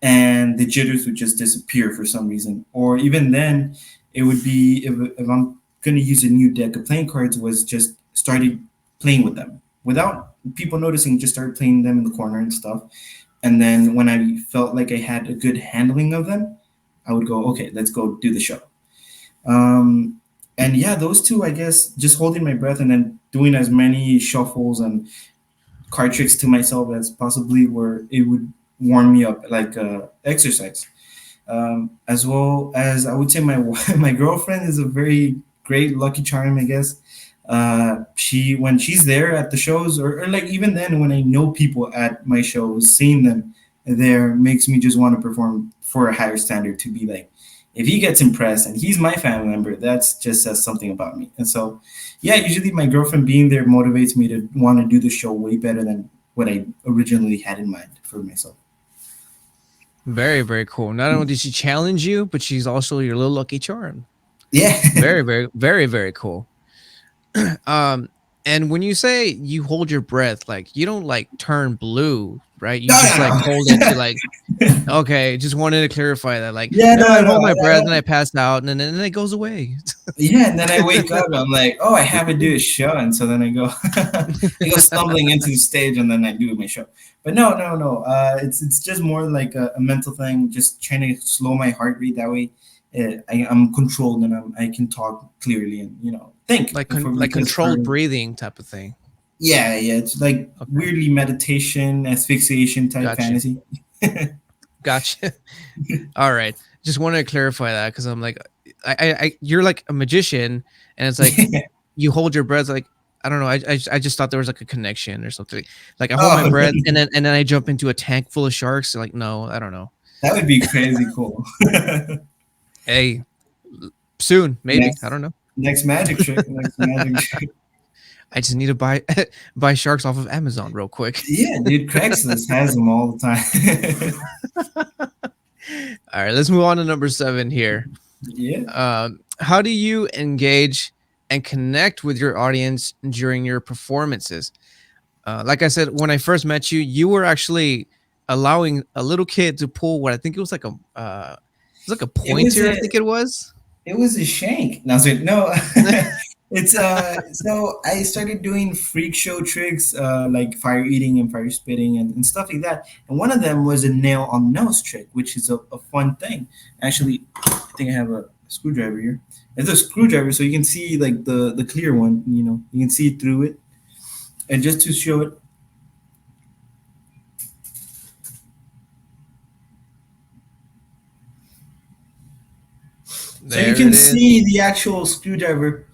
and the jitters would just disappear for some reason. Or even then, it would be, if I'm going to use a new deck of playing cards, was just started playing with them without people noticing, just started playing them in the corner and stuff. And then when I felt like I had a good handling of them, I would go, okay, let's go do the show. Um, and yeah, those two, I guess, just holding my breath and then doing as many shuffles and card tricks to myself as possibly where it would warm me up, like exercise. As well as, I would say, my my girlfriend is a very great lucky charm, I guess. She When she's there at the shows, or like even then when I know people at my shows, seeing them there makes me just want to perform for a higher standard, to be like, if he gets impressed and he's my family member, that's just says something about me. And so, yeah, usually my girlfriend being there motivates me to want to do the show way better than what I originally had in mind for myself. Very, very cool. Not only did she challenge you, but she's also your little lucky charm. Yeah. Very, very, very, very cool. Um, and when you say you hold your breath, like you don't like turn blue, right? You No, just like no, hold it to like, okay, just wanted to clarify that. Like, yeah, no, no, I no. hold my I breath and don't. I pass out, and then it goes away. Yeah, and then I wake up. I'm like, oh, I haven't do a show, and so then I go, I go stumbling into the stage, and then I do my show. But no, no, no. It's just more like a mental thing. Just trying to slow my heart rate. That way, I'm controlled, and I can talk clearly, and think. Like Because for controlled breathing type of thing. yeah, yeah, it's like Okay, weirdly meditation, asphyxiation type gotcha, fantasy. gotcha. All right, just wanted to clarify that because I'm like, you're like a magician, and it's like you hold your breath. Like I don't know, I just thought there was like a connection or something. Like I hold my Oh, breath, and then I jump into a tank full of sharks. Like no, I don't know. that would be crazy cool. Hey, soon maybe. I next, don't know. next magic trick. Next magic trick. I just need to buy buy sharks off of Amazon real quick. Yeah, dude, Craigslist has them all the time. All right, let's move on to number 7 here. Yeah. How do you engage and connect with your audience during your performances? Like I said, when I first met you, you were actually allowing a little kid to pull what I think it was like it was like a It was pointer. I a think it was. it was a shank. No, sorry, no. It's so I started doing freak show tricks, like fire eating and fire spitting and stuff like that. And one of them was a nail on nose trick, which is a fun thing. Actually, I think I have a screwdriver here. It's a screwdriver, so you can see like the clear one. You can see through it. And just to show it, So you There it can is. see the actual screwdriver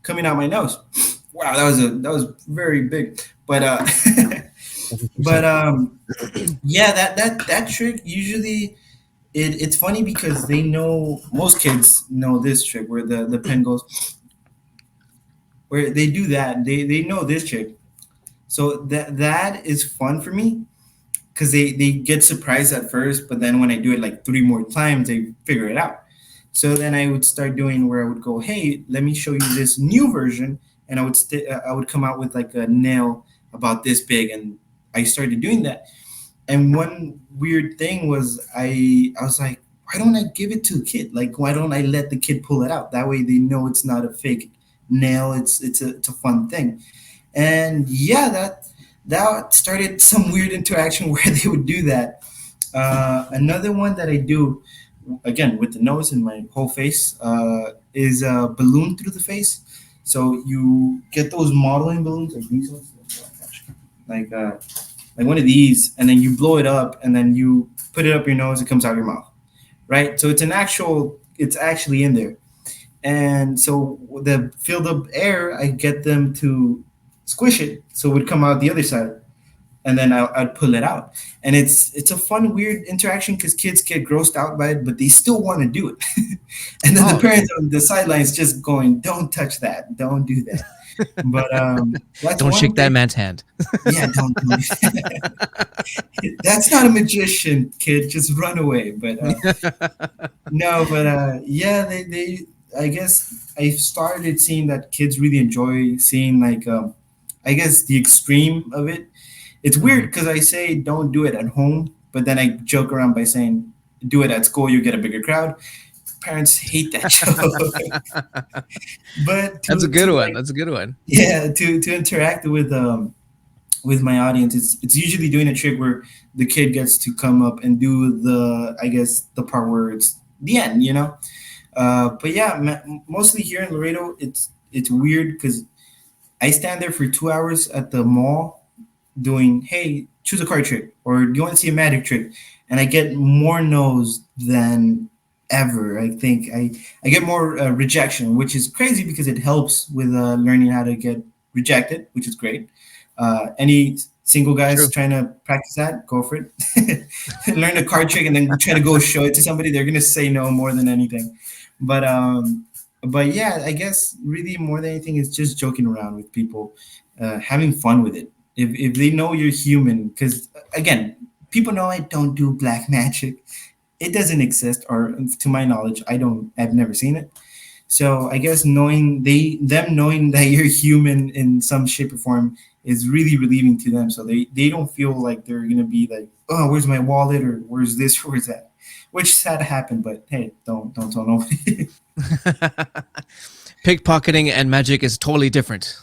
coming out my nose. Wow, that was very big. But but yeah, that trick usually it's funny because they know most kids know this trick where the pen goes where they do that. They know this trick. So that is fun for me because they get surprised at first, but then when I do it like three more times, they figure it out. So then I would start doing where I would go, hey, let me show you this new version, and I would come out with like a nail about this big, and I started doing that. And one weird thing was I was like, why don't I give it to a kid? Like, why don't I let the kid pull it out? That way they know it's not a fake nail. It's a fun thing. And yeah, that started some weird interaction where they would do that. Another one that I do, again with the nose and my whole face, is a balloon through the face. So you get those modeling balloons like these ones, like uh, like one of these, and then you blow it up, and then you put it up your nose. It comes out your mouth, right? So it's actually in there. And so the filled up air, I get them to squish it so it would come out the other side, and then I'd pull it out. And it's a fun, weird interaction because kids get grossed out by it, but they still want to do it. And then the Oh, parents on the sidelines just going, "Don't touch that, don't do that." But that's don't one shake that thing. man's hand. Yeah, don't do it. That's not a magician, kid. Just run away. But no, but yeah, they I guess I started seeing that kids really enjoy seeing like I guess the extreme of it. It's weird Mhm. because I say don't do it at home, but then I joke around by saying do it at school, you get a bigger crowd. Parents hate that joke. But That's a to good one. like That's a good one. yeah, to interact with my audience, it's usually doing a trick where the kid gets to come up and do the I guess the part where it's the end, you know. But yeah, mostly here in Laredo, it's weird because I stand there for 2 hours at the mall doing, hey, choose a card trick, or do you want to see a magic trick? And I get more no's than ever. I think I get more rejection, which is crazy because it helps with learning how to get rejected, which is great. Any single guys True. trying to practice that, go for it. Learn a card trick and then try to go show it to somebody. They're gonna say no more than anything. But but yeah, I guess really more than anything, it's just joking around with people, having fun with it. If they know you're human, because again, people know I don't do black magic. It doesn't exist, or to my knowledge, I've never seen it. So I guess knowing them knowing that you're human in some shape or form is really relieving to them. So they don't feel like they're gonna be like, oh, where's my wallet, or where's this, where's that, which is sad to happen. But hey, don't tell nobody. Pickpocketing and magic is totally different.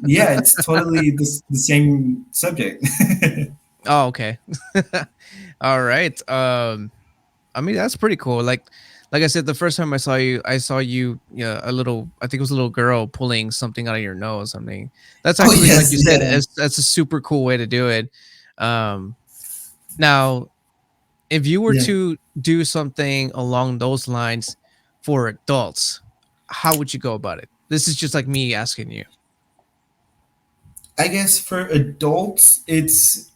Yeah, it's totally the same subject. Oh, okay. All right. I mean that's pretty cool. Like I said, the first time I saw you, yeah, a little. I think it was a little girl pulling something out of your nose. I mean, that's Oh actually like yes, you said. yeah. That's a super cool way to do it. Um, Now, if you were Yeah. to do something along those lines for adults, how would you go about it? This is just like me asking you. I guess for adults, it's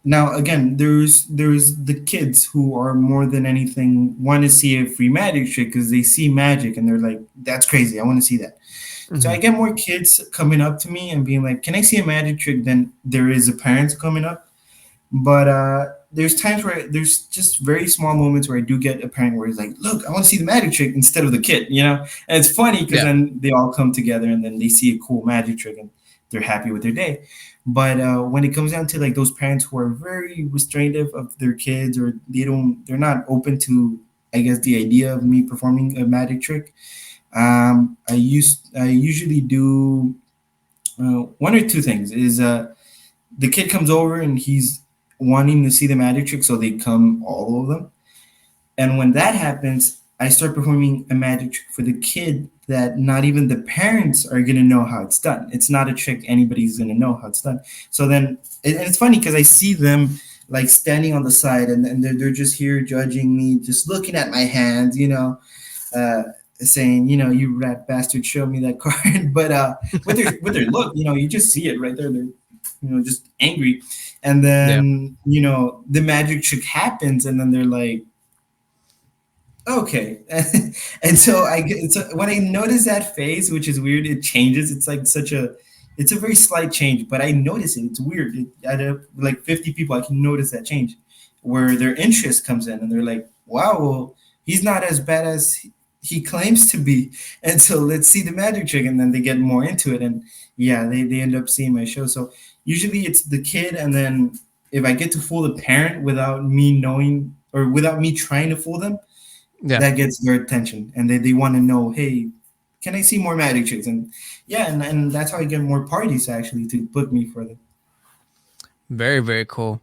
now again. There's the kids who are more than anything want to see a free magic trick because they see magic and they're like, "That's crazy! I want to see that." So I Hmm. get more kids coming up to me and being like, "Can I see a magic trick?" Than there is a parents coming up. But there's times where there's just very small moments where I do get a parent where he's like, "Look, I want to see the magic trick," instead of the kid, you know. And it's funny because Yeah. then they all come together and then they see a cool magic trick and they're happy with their day. But when it comes down to like those parents who are very restraintive of their kids, or they're not open to, I guess, the idea of me performing a magic trick. I usually do one or two things. Is the kid comes over and he's wanting to see the magic trick, so they come, all of them. And when that happens, I start performing a magic trick for the kid that not even the parents are gonna know how it's done. It's not a trick anybody's gonna know how it's done. So then, and it's funny because I see them like standing on the side, and they're just here judging me, just looking at my hands, you know. Uh, saying, you rat bastard, show me that card. But with their look, you just see it right there. They're just angry, and Yeah. then the magic trick happens, and then they're like, okay. And so when I notice that phase, which is weird, it changes. It's like it's a very slight change, but I notice it. It's weird. Out of like 50 people, I can notice that change, where their interest comes in, and they're like, wow, well, he's not as bad as he claims to be, and so let's see the magic trick, and then they get more into it, and yeah, they end up seeing my show. So usually it's the kid, and then if I get to fool the parent without me knowing or without me trying to fool them, Yeah. that gets their attention, and they want to know, hey, can I see more magic tricks? And yeah, and that's how I get more parties actually to book me for them. Very, very cool.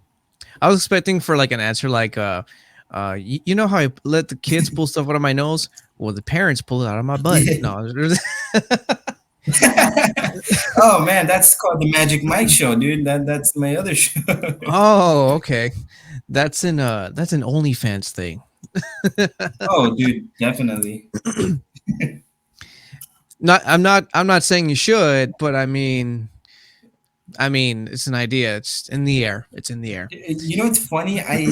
I was expecting for like an answer like you know how I let the kids pull stuff out of my nose? Well, the parents pull it out of my butt. Yeah. No. Oh man, that's called the Magic Mike Show, dude. That's my other show. Oh, okay. That's an OnlyFans thing. Oh, dude, definitely. I'm not saying you should, but I mean it's an idea. It's in the air. It's in the air. It's funny. I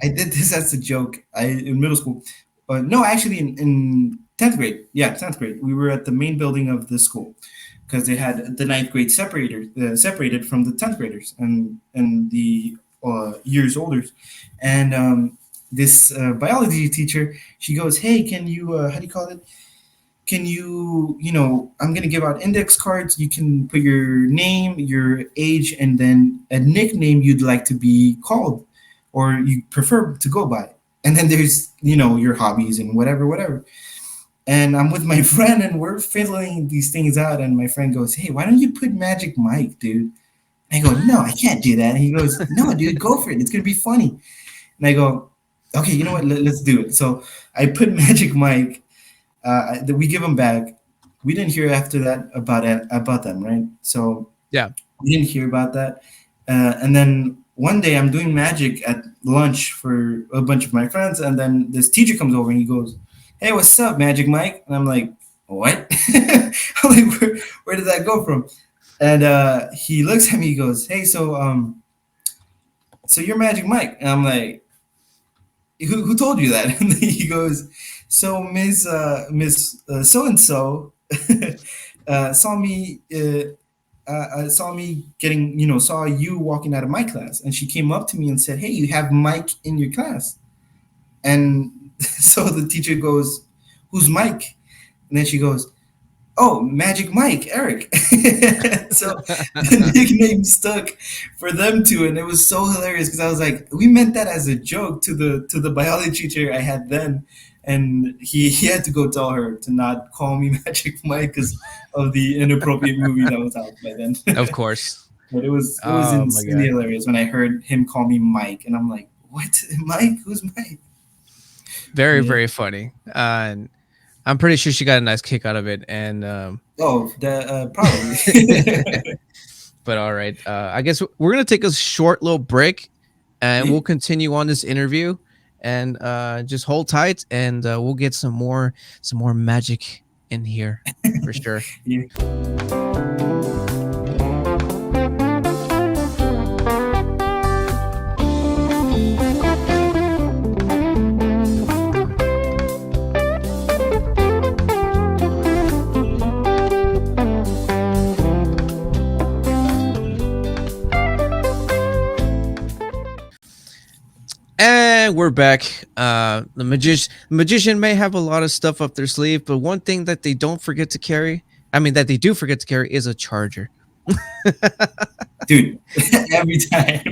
did this as a joke. In middle school. No, actually, in 10th grade. Yeah, 10th grade. We were at the main building of the school because they had the ninth grade separated from the 10th graders and the years older. And this biology teacher, she goes, "Hey, can you how do you call it? Can I'm going to give out index cards. You can put your name, your age, and then a nickname you'd like to be called or you prefer to go by. And then there's, your hobbies and whatever. And I'm with my friend and we're fiddling these things out. And my friend goes, "Hey, why don't you put Magic Mike, dude?" I go, "No, I can't do that." And he goes, "No, dude, go for it. It's going to be funny." And I go, "Okay, you know what? Let's do it." So I put Magic Mike. We give them back. We didn't hear after that about them, right? So Yeah. we didn't hear about that. And then one day I'm doing magic at lunch for a bunch of my friends, and then this teacher comes over and he goes, "Hey, what's up, Magic Mike?" And I'm like, "What?" I'm like, where did that go from? And he looks at me, he goes, "Hey, so you're Magic Mike?" And I'm like, who told you that? And he goes, "So Miss so and so saw me saw me getting saw you walking out of my class, and she came up to me and said, 'Hey, you have Mike in your class.'" And so the teacher goes, "Who's Mike?" And then she goes, "Oh, Magic Mike, Eric." So the nickname stuck for them two, and it was so hilarious because I was like, we meant that as a joke to the biology teacher I had then, and he had to go tell her to not call me Magic Mike because of the inappropriate movie that was out by then. Of course. But it was Oh my insanely god. hilarious when I heard him call me Mike, and I'm like, "What, Mike? Who's Mike?" Very, Yeah. very funny. And I'm pretty sure she got a nice kick out of it. And Oh, probably. but all right. I guess we're gonna take a short little break, and Yeah. we'll continue on this interview. And just hold tight, and we'll get some more magic in here for sure. Yeah. And we're back. The magician may have a lot of stuff up their sleeve, but one thing that they don't forget to carry, that they do forget to carry, is a charger. Dude, every time.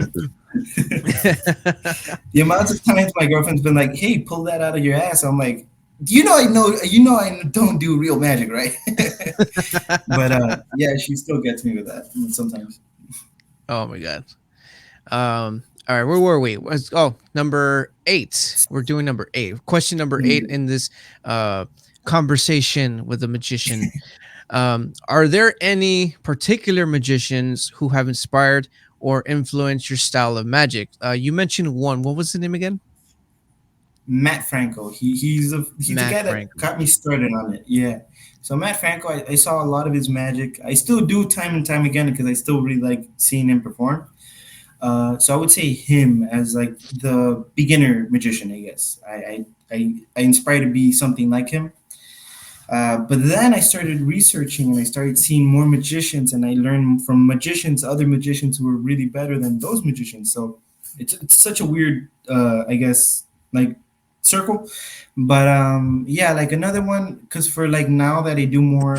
The amount of times my girlfriend's been like, "Hey, pull that out of your ass." I'm like, I don't do real magic, right? But yeah, she still gets me with that sometimes. Oh my god. All right, where were we? Number 8. We're doing number 8. Question number 8 in this conversation with the magician. Are there any particular magicians who have inspired or influenced your style of magic? You mentioned one. What was the name again? Matt Franco. He's the Matt guy that Franklin. got me started on it. Yeah. So Matt Franco, I saw a lot of his magic. I still do time and time again because I still really like seeing him perform. So I would say him as like the beginner magician. I guess I inspire to be something like him. But then I started researching and I started seeing more magicians, and I learned from magicians, other magicians who were really better than those magicians. So it's such a weird, I guess, like circle. But yeah, like another one, because for like now that I do more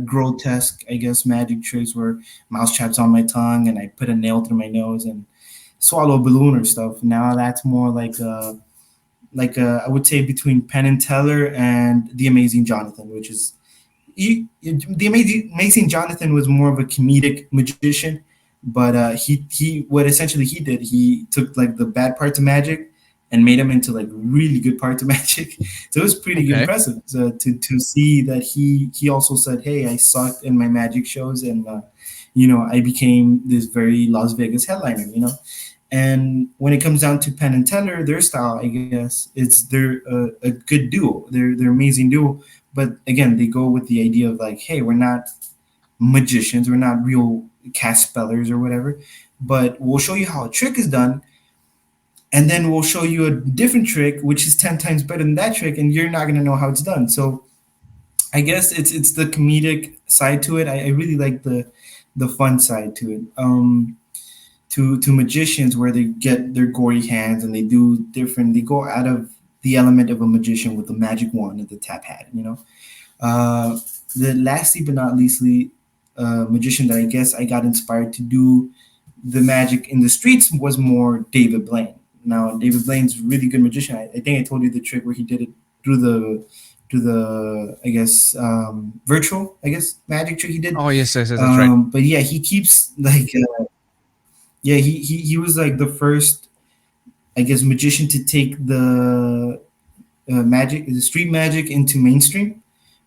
grotesque, I guess, magic tricks where mouse traps on my tongue and I put a nail through my nose and swallow a balloon or stuff. Now that's more like I would say between Penn and Teller and the Amazing Jonathan, which is the amazing Jonathan was more of a comedic magician, but he what essentially he did, he took like the bad parts of magic and made them into like really good parts of magic. So it was pretty Okay. impressive to see that he also said, "Hey, I sucked in my magic shows, and I became this very Las Vegas headliner." And when it comes down to Penn and Teller, their style, I guess, they're a good duo. They're amazing duo. But again, they go with the idea of like, hey, we're not magicians, we're not real cast spellers or whatever, but we'll show you how a trick is done, and then we'll show you a different trick which is 10 times better than that trick, and you're not gonna know how it's done. So I guess it's the comedic side to it. I really like the fun side to it. To magicians where they get their gory hands and they go out of the element of a magician with the magic wand and the tap hat. uh the lastly but not leastly magician that I guess I got inspired to do the magic in the streets was more David Blaine. Now David Blaine's a really good magician. I think I told you the trick where he did it through the I guess virtual, I guess, magic trick he did. Oh yes, yes, yes, that's right. But yeah, he keeps like yeah, he was like the first, I guess, magician to take the street magic into mainstream,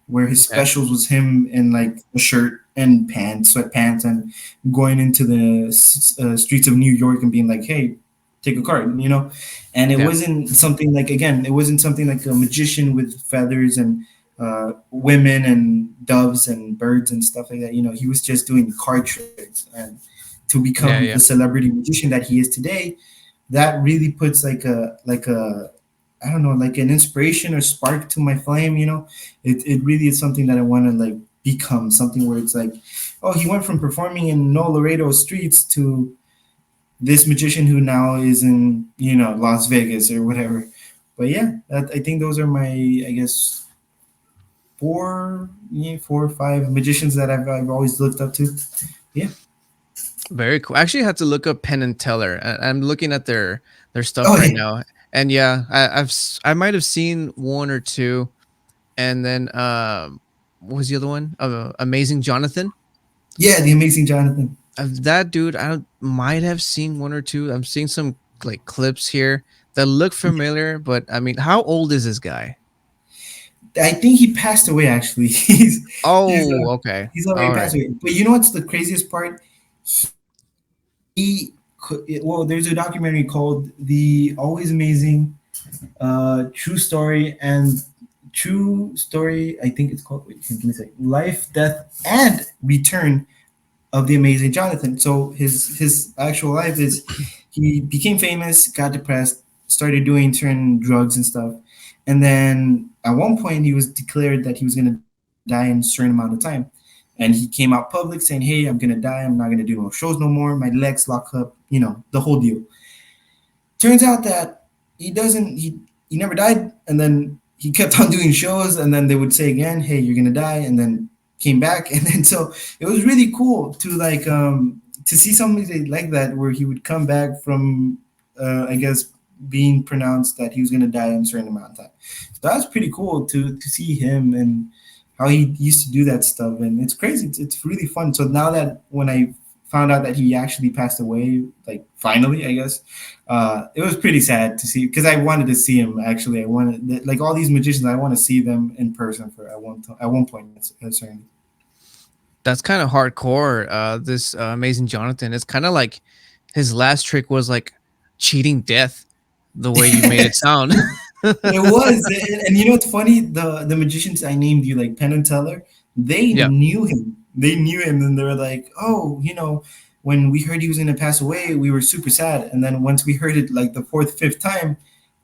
where his Okay. specials was him in like a shirt and pants, sweatpants, and going into the streets of New York and being like, "Hey, take a card." And it Yeah. wasn't something like, again, it wasn't something like a magician with feathers and women and doves and birds and stuff like that. He was just doing card tricks, and to Yeah. become the Yeah. celebrity magician that he is today, that really puts like a I don't know, like an inspiration or spark to my flame. It really is something that I want to like become something where it's like, oh, he went from performing in No Laredo streets to this magician who now is in Las Vegas or whatever. But yeah, I think those are my, I guess, four or five magicians that I've always looked up to. Yeah. Very cool. I actually had to look up Penn and Teller. I'm looking at their stuff Oh right yeah. now, and yeah, I might have seen one or two, and then what was the other one? Amazing Jonathan. Yeah, the Amazing Jonathan. That dude, might have seen one or two. I'm seeing some like clips here that look familiar, but I mean, how old is this guy? I think he passed away. Actually, he's Oh, okay, he's already all passed right, away. But you know what's the craziest part? Well, there's a documentary called "The Always Amazing True Story and True Story." I think it's called. Wait, give me a second. Life, Death, and Return of the Amazing Jonathan. So his actual life is he became famous, got depressed, started doing certain drugs and stuff, and then at one point he was declared that he was going to die in a certain amount of time. And he came out public saying, "Hey, I'm gonna die. I'm not gonna do no shows no more. My legs lock up. The whole deal." Turns out that he doesn't. He never died, and then he kept on doing shows, and then they would say again, "Hey, you're gonna die," and then came back, and then so it was really cool to like to see somebody like that where he would come back from I guess being pronounced that he was gonna die in a certain amount of time. So that was pretty cool to see him and how he used to do that stuff, and it's crazy. It's really fun. So now that when I found out that he actually passed away, like finally, I guess, it was pretty sad to see because I wanted to see him. Actually, I wanted like all these magicians. I want to see them in person for at one point. Certainly. that's kind of hardcore. This Amazing Jonathan. It's kind of like his last trick was like cheating death, the way you made it sound. It was, and you know what's funny? The magicians I named you, like Penn and Teller, they Yeah. knew him. They knew him, and they were like, "Oh, you know, when we heard he was going to pass away, we were super sad. And then once we heard it, like the fourth, fifth time,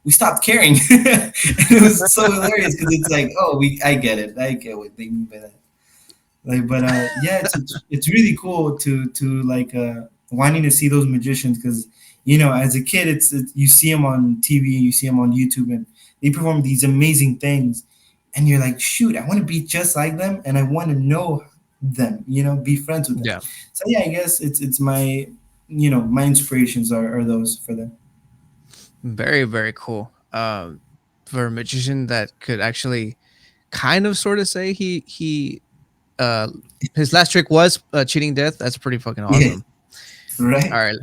we stopped caring." And it was so hilarious because it's like, "Oh, I get it. I get what they mean by that." Like, but yeah, it's really cool to like wanting to see those magicians because you know as a kid it's you see them on TV, you see them on YouTube, and they perform these amazing things, and you're like, shoot, I want to be just like them, and I want to know them, you know, be friends with them. Yeah. So yeah, I guess it's my my inspirations are those for them. Very, very cool. For a magician that could actually kind of sort of say he uh his last trick was cheating death. That's pretty fucking Yeah, awesome. All right. right.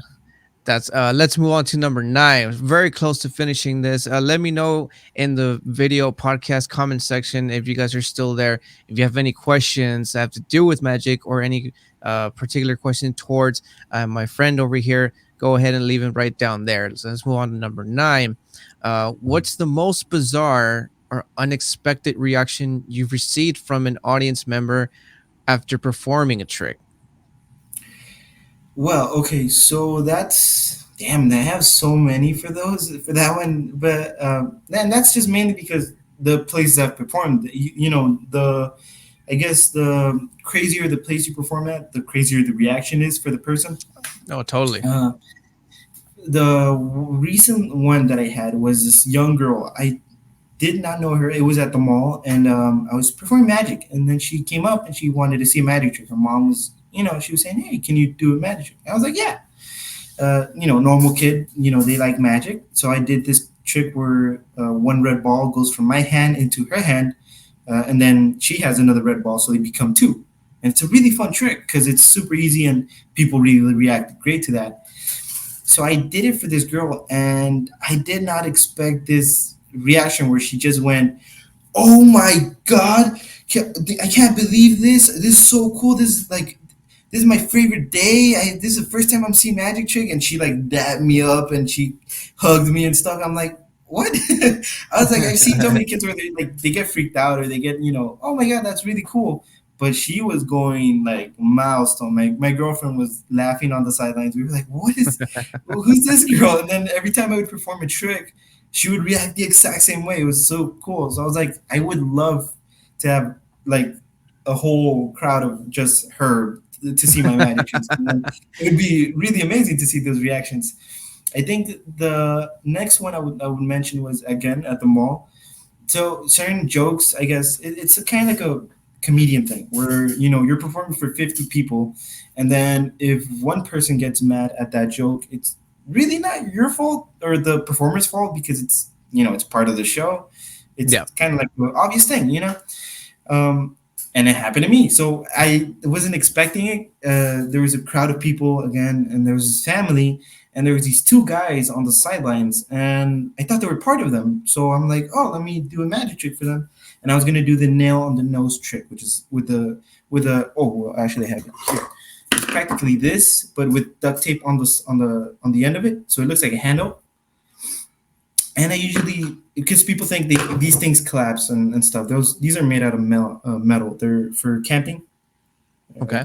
That's let's move on to number 9. Very close to finishing this. Let me know in the video podcast comment section if you guys are still there. If you have any questions that have to do with magic or any particular question towards my friend over here, go ahead and leave it right down there. So let's move on to number 9. What's the most bizarre or unexpected reaction you've received from an audience member after performing a trick? Well, okay, so that's damn. They have so many for those for that one, but and that's just mainly because the places I've performed. You know, the I guess the crazier the place you perform at, the crazier the reaction is for the person. No, totally. Uh, the recent one that I had was this young girl. I did not know her. It was at the mall, and I was performing magic, and then she came up and she wanted to see a magic trick. Her mom was, she was saying, "Hey, can you do a magic trick?" I was like, "Yeah." Normal kid. They like magic, so I did this trick where one red ball goes from my hand into her hand, and then she has another red ball, so they become two. And it's a really fun trick because it's super easy, and people really react great to that. So I did it for this girl, and I did not expect this reaction where she just went, "Oh my god, I can't believe this! This is so cool! This is my favorite day. This is the first time I'm seeing Magic Trick," and she like dapped me up and she hugged me and stuff. I'm like, what? I was like, I've seen so many kids where they get freaked out or they get oh my god, that's really cool. But she was going like milestone. My girlfriend was laughing on the sidelines. We were like, who's this girl? And then every time I would perform a trick, she would react the exact same way. It was so cool. So I was like, I would love to have like a whole crowd of just her to see my magic tricks. And then it would be really amazing to see those reactions. I think the next one I would mention was again at the mall. So certain jokes, I guess it's a kind of like a comedian thing where you're performing for 50 people, and then if one person gets mad at that joke, it's really not your fault or the performer's fault because it's part of the show. It's Yeah. kind of like an obvious thing. Um, and it happened to me. So I wasn't expecting it. There was a crowd of people again, and there was this family, and there was these two guys on the sidelines, and I thought they were part of them. So I'm like, oh, let me do a magic trick for them, and I was gonna do the nail on the nose trick, which is with a oh, well, actually I have it here. It's practically this, but with duct tape on the end of it, so it looks like a handle. And I usually, because people think these things collapse and stuff. These are made out of metal. They're for camping. Okay.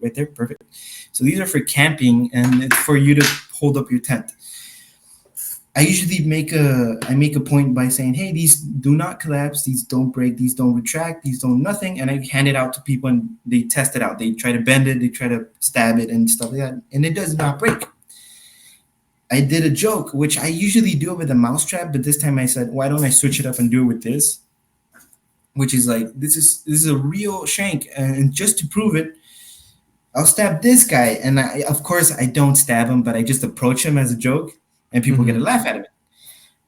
Right there, perfect. So these are for camping, and it's for you to hold up your tent. I usually make a point by saying, "Hey, these do not collapse. These don't break. These don't retract. These don't nothing." And I hand it out to people, and they test it out. They try to bend it. They try to stab it and stuff like that, and it does not break. I did a joke, which I usually do it with a mousetrap, but this time I said, why don't I switch it up and do it with this? Which is like this is a real shank, and just to prove it, I'll stab this guy, and of course I don't stab him, but I just approach him as a joke, and people get a Mhm. laugh out of it.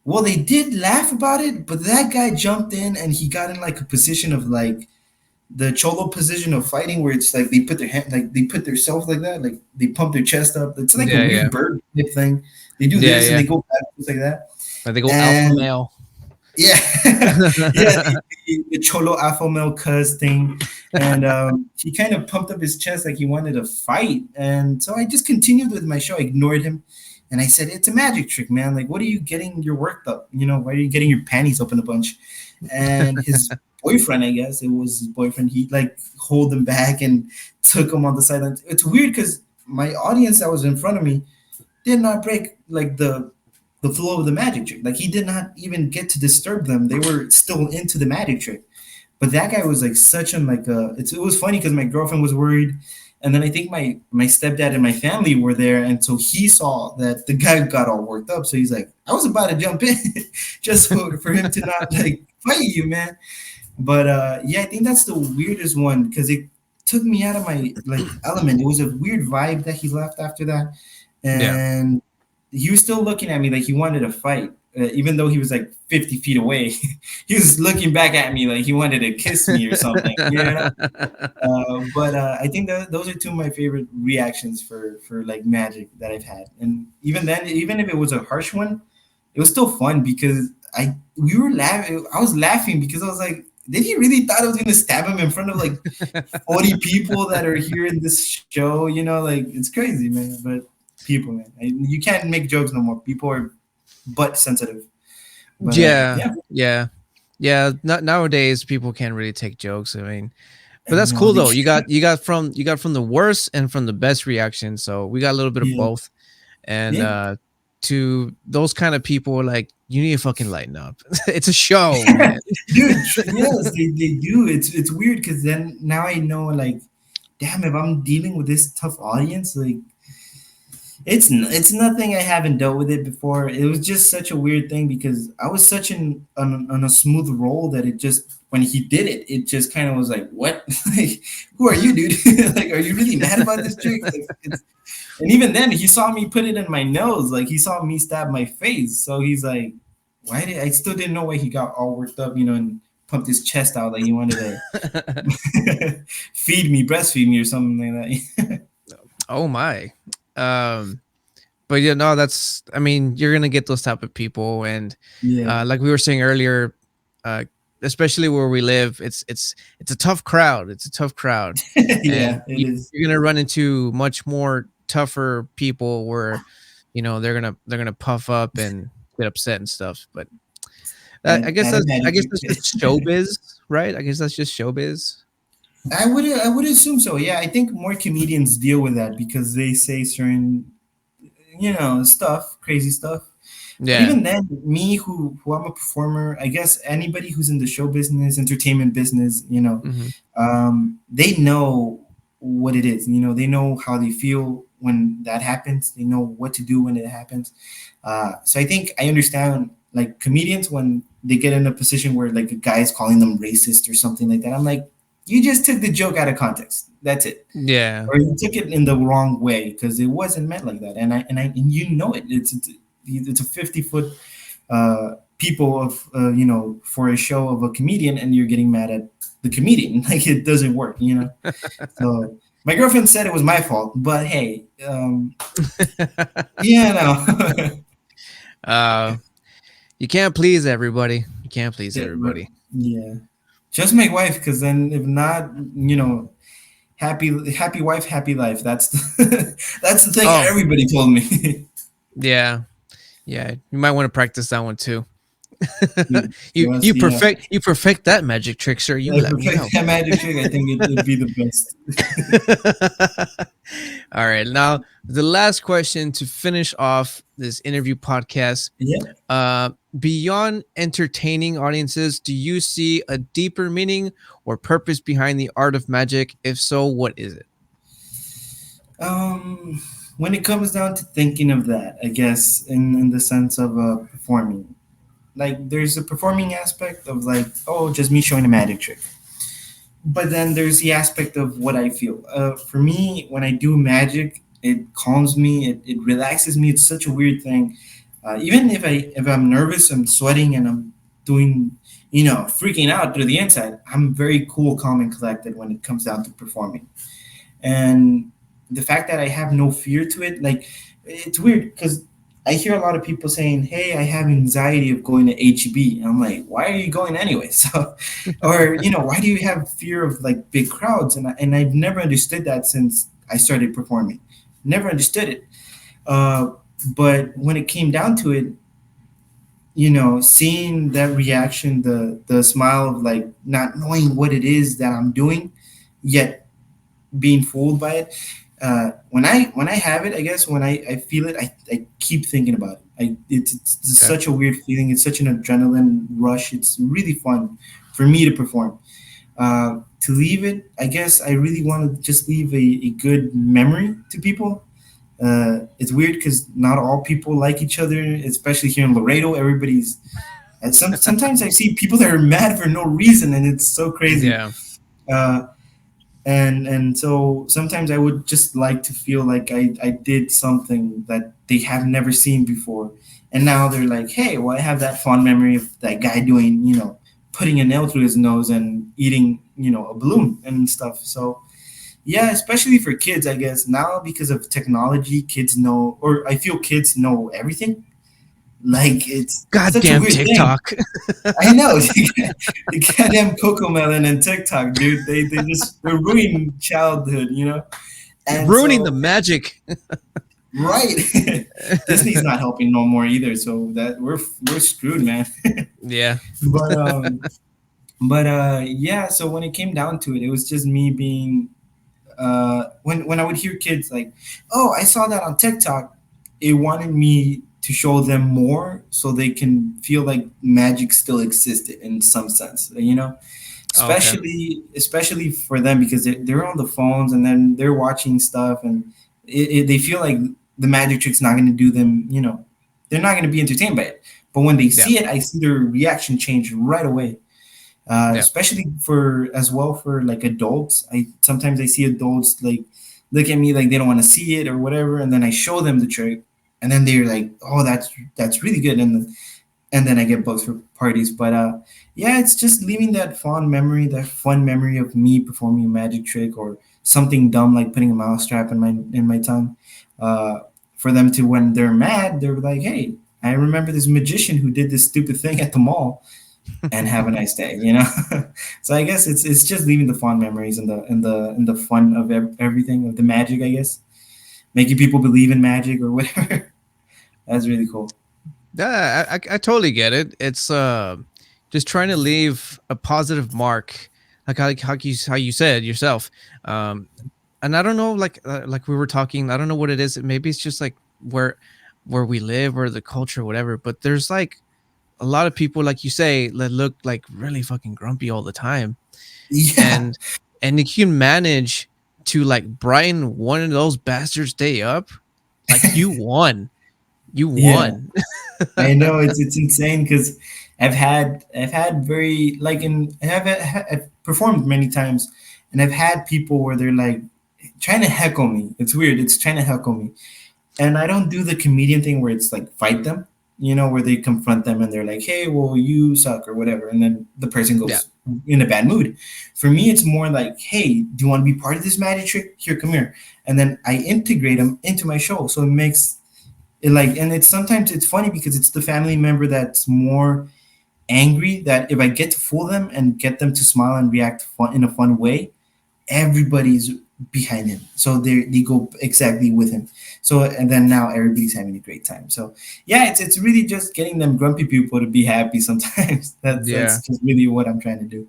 Well, they did laugh about it, but that guy jumped in and he got in like a position of like the cholo position of fighting, where it's like they put their hand, like they put their self like that, like they pump their chest up. It's like a Yeah, yeah. weird bird type thing. They do Yeah, this and yeah. they go back just like that. Like they go alpha And male. yeah, yeah, the cholo alpha male cuz thing. And he kind of pumped up his chest like he wanted to fight. And so I just continued with my show. I ignored him. And I said, it's a magic trick, man. Like, what are you getting your work up? Why are you getting your panties open a bunch? And his boyfriend, I guess it was his boyfriend, he like hold him back and took him on the sideline. It's weird because my audience that was in front of me did not break like the flow of the magic trick. Like he did not even get to disturb them. They were still into the magic trick. But that guy was like such an like it was funny because my girlfriend was worried, and then I think my stepdad and my family were there, and so he saw that the guy got all worked up. So he's like, I was about to jump in just for him to not like fight you, man. But yeah, I think that's the weirdest one because it took me out of my like element. It was a weird vibe that he left after that, Yeah. and he was still looking at me like he wanted to fight, even though he was like 50 feet away. He was looking back at me like he wanted to kiss me or something. But I think that those are two of my favorite reactions for like magic that I've had. And even then, even if it was a harsh one, it was still fun because we were laughing. I was laughing because I was like, did he really thought I was gonna stab him in front of like 40 people that are here in this show? Like it's crazy, man. But people, man, you can't make jokes no more. People are butt sensitive. But, Yeah, yeah, yeah. Not nowadays, people can't really take jokes. I mean, but that's no, cool they though. can't. You got from the worst and from the best reaction. So we got a little bit of Yeah, both. And yeah. to those kind of people, like you need to fucking lighten up. It's a show, man. Dude, yes, they do. It's weird because then now I know like, damn, if I'm dealing with this tough audience, like it's nothing I haven't dealt with it before. It was just such a weird thing because I was such on a smooth roll that it just when he did it, it just kind of was like, what? Like, who are you, dude? Like, are you really mad about this trick? Like, and even then, he saw me put it in my nose. Like he saw me stab my face. So he's like, why did I still didn't know why he got all worked up, and pumped his chest out like he wanted to breastfeed me or something like that. Oh my. Um, but yeah, no, that's. I mean, you're gonna get those type of people, and Yeah. like we were saying earlier, uh, especially where we live, it's a tough crowd. It's a tough crowd, and Yeah, it is. you're gonna run into much more tougher people where they're gonna puff up and get upset and stuff. But I And guess that I guess magic. that's just showbiz, right? I guess that's just showbiz. I would assume so. Yeah, I think more comedians deal with that because they say certain stuff, crazy stuff. But Yeah. even then, me who I'm a performer, I guess anybody who's in the show business, entertainment business, Hmm. they know what it is. They know how they feel when that happens. They know what to do when it happens. So I think I understand like comedians when they get in a position where like a guy is calling them racist or something like that. I'm like, you just took the joke out of context. That's it, Yeah. or you took it in the wrong way because it wasn't meant like that. And you know it. It's a 50-foot people of for a show of a comedian, and you're getting mad at the comedian. Like it doesn't work. So my girlfriend said it was my fault, but hey, yeah, no. uh, you can't please everybody. You can't please Yeah, everybody. yeah. Just my wife, because then if not, happy wife, happy life. That's that's the thing Oh, everybody told me. yeah. Yeah. You might want to practice that one too. Yeah. You perfect that magic trick, sir. You Like let me know. perfect that magic trick, I think it'd be the best. All right. Now, the last question to finish off this interview podcast. Yeah. Beyond entertaining audiences, do you see a deeper meaning or purpose behind the art of magic? If so, what is it? When it comes down to thinking of that, I guess in the sense of performing, like there's a performing aspect of like, oh, just me showing a magic trick. But then there's the aspect of what I feel. For me, when I do magic, it calms me, it relaxes me. It's such a weird thing. Even if I'm nervous, I'm sweating, and I'm doing, freaking out through the inside, I'm very cool, calm, and collected when it comes down to performing. And the fact that I have no fear to it, like it's weird because I hear a lot of people saying, "Hey, I have anxiety of going to HB," and I'm like, "Why are you going anyway?" So, or why do you have fear of like big crowds? And I've never understood that since I started performing. Never understood it. But when it came down to it, seeing that reaction, the smile of like not knowing what it is that I'm doing, yet being fooled by it. When I have it, I guess when I feel it, I keep thinking about it. It's Okay. such a weird feeling. It's such an adrenaline rush. It's really fun for me to perform. To leave it, I guess I really want to just leave a good memory to people. It's weird because not all people like each other, especially here in Laredo. Everybody's and sometimes I see people that are mad for no reason, and it's so crazy. Yeah. Uh, and so sometimes I would just like to feel like I did something that they have never seen before, and now they're like, hey, well, I have that fond memory of that guy doing, putting a nail through his nose and eating, a balloon and stuff. So yeah, especially for kids, I guess now because of technology, kids know, or I feel kids know everything. Like it's such a Goddamn weird thing. TikTok. I know. The goddamn Coco Melon and TikTok, dude. They're ruining childhood. And Ruining the so magic. right, Disney's not helping no more either. So that we're screwed, man. Yeah. but yeah. So when it came down to it, it was just me being when I would hear kids like, "Oh, I saw that on TikTok," it wanted me to show them more so they can feel like magic still existed in some sense. Oh, okay. Especially for them because they're on the phones and then they're watching stuff and they feel like the magic trick's not going to do them. They're not going to be entertained by it. But when they Yeah. see it, I see their reaction change right away, Yeah. especially for as well for like adults. I sometimes I see adults like look at me like they don't want to see it or whatever, and then I show them the trick, and then they're like, "Oh, that's really good," and then I get booked for parties. But yeah, it's just leaving that fond memory, that fun memory of me performing a magic trick or something dumb like putting a mouse trap in my tongue. Uh, for them to when they're mad, they're like, "Hey, I remember this magician who did this stupid thing at the mall." And have a nice day. So I guess it's just leaving the fond memories and the fun of everything of the magic. I guess making people believe in magic or whatever. That's really cool. Yeah, I totally get it. It's just trying to leave a positive mark, like how you said yourself. Um, and I don't know, like we were talking. I don't know what it is. Maybe it's just like where we live or the culture, or whatever. But there's like a lot of people, like you say, that look like really fucking grumpy all the time, Yeah, and if you can manage to like brighten one of those bastards' day up, like you won. You yeah. won. I know it's insane because I've had very like I've performed many times, and I've had people where they're like trying to heckle me. It's weird. It's trying to heckle me, and I don't do the comedian thing where it's like fight them, where they confront them and they're like, "Hey, well, you suck" or whatever, and then the person Yeah. goes in a bad mood. For me, it's more like, "Hey, do you want to be part of this magic trick? Here, come here," and then I integrate them into my show, so it makes it like, and it's sometimes it's funny because it's the family member that's more angry that if I get to fool them and get them to smile and react in a fun way, everybody's behind him. So they go exactly with him. So and then now everybody's having a great time. So yeah, it's really just getting them grumpy people to be happy sometimes. That's Yeah. just really what I'm trying to do.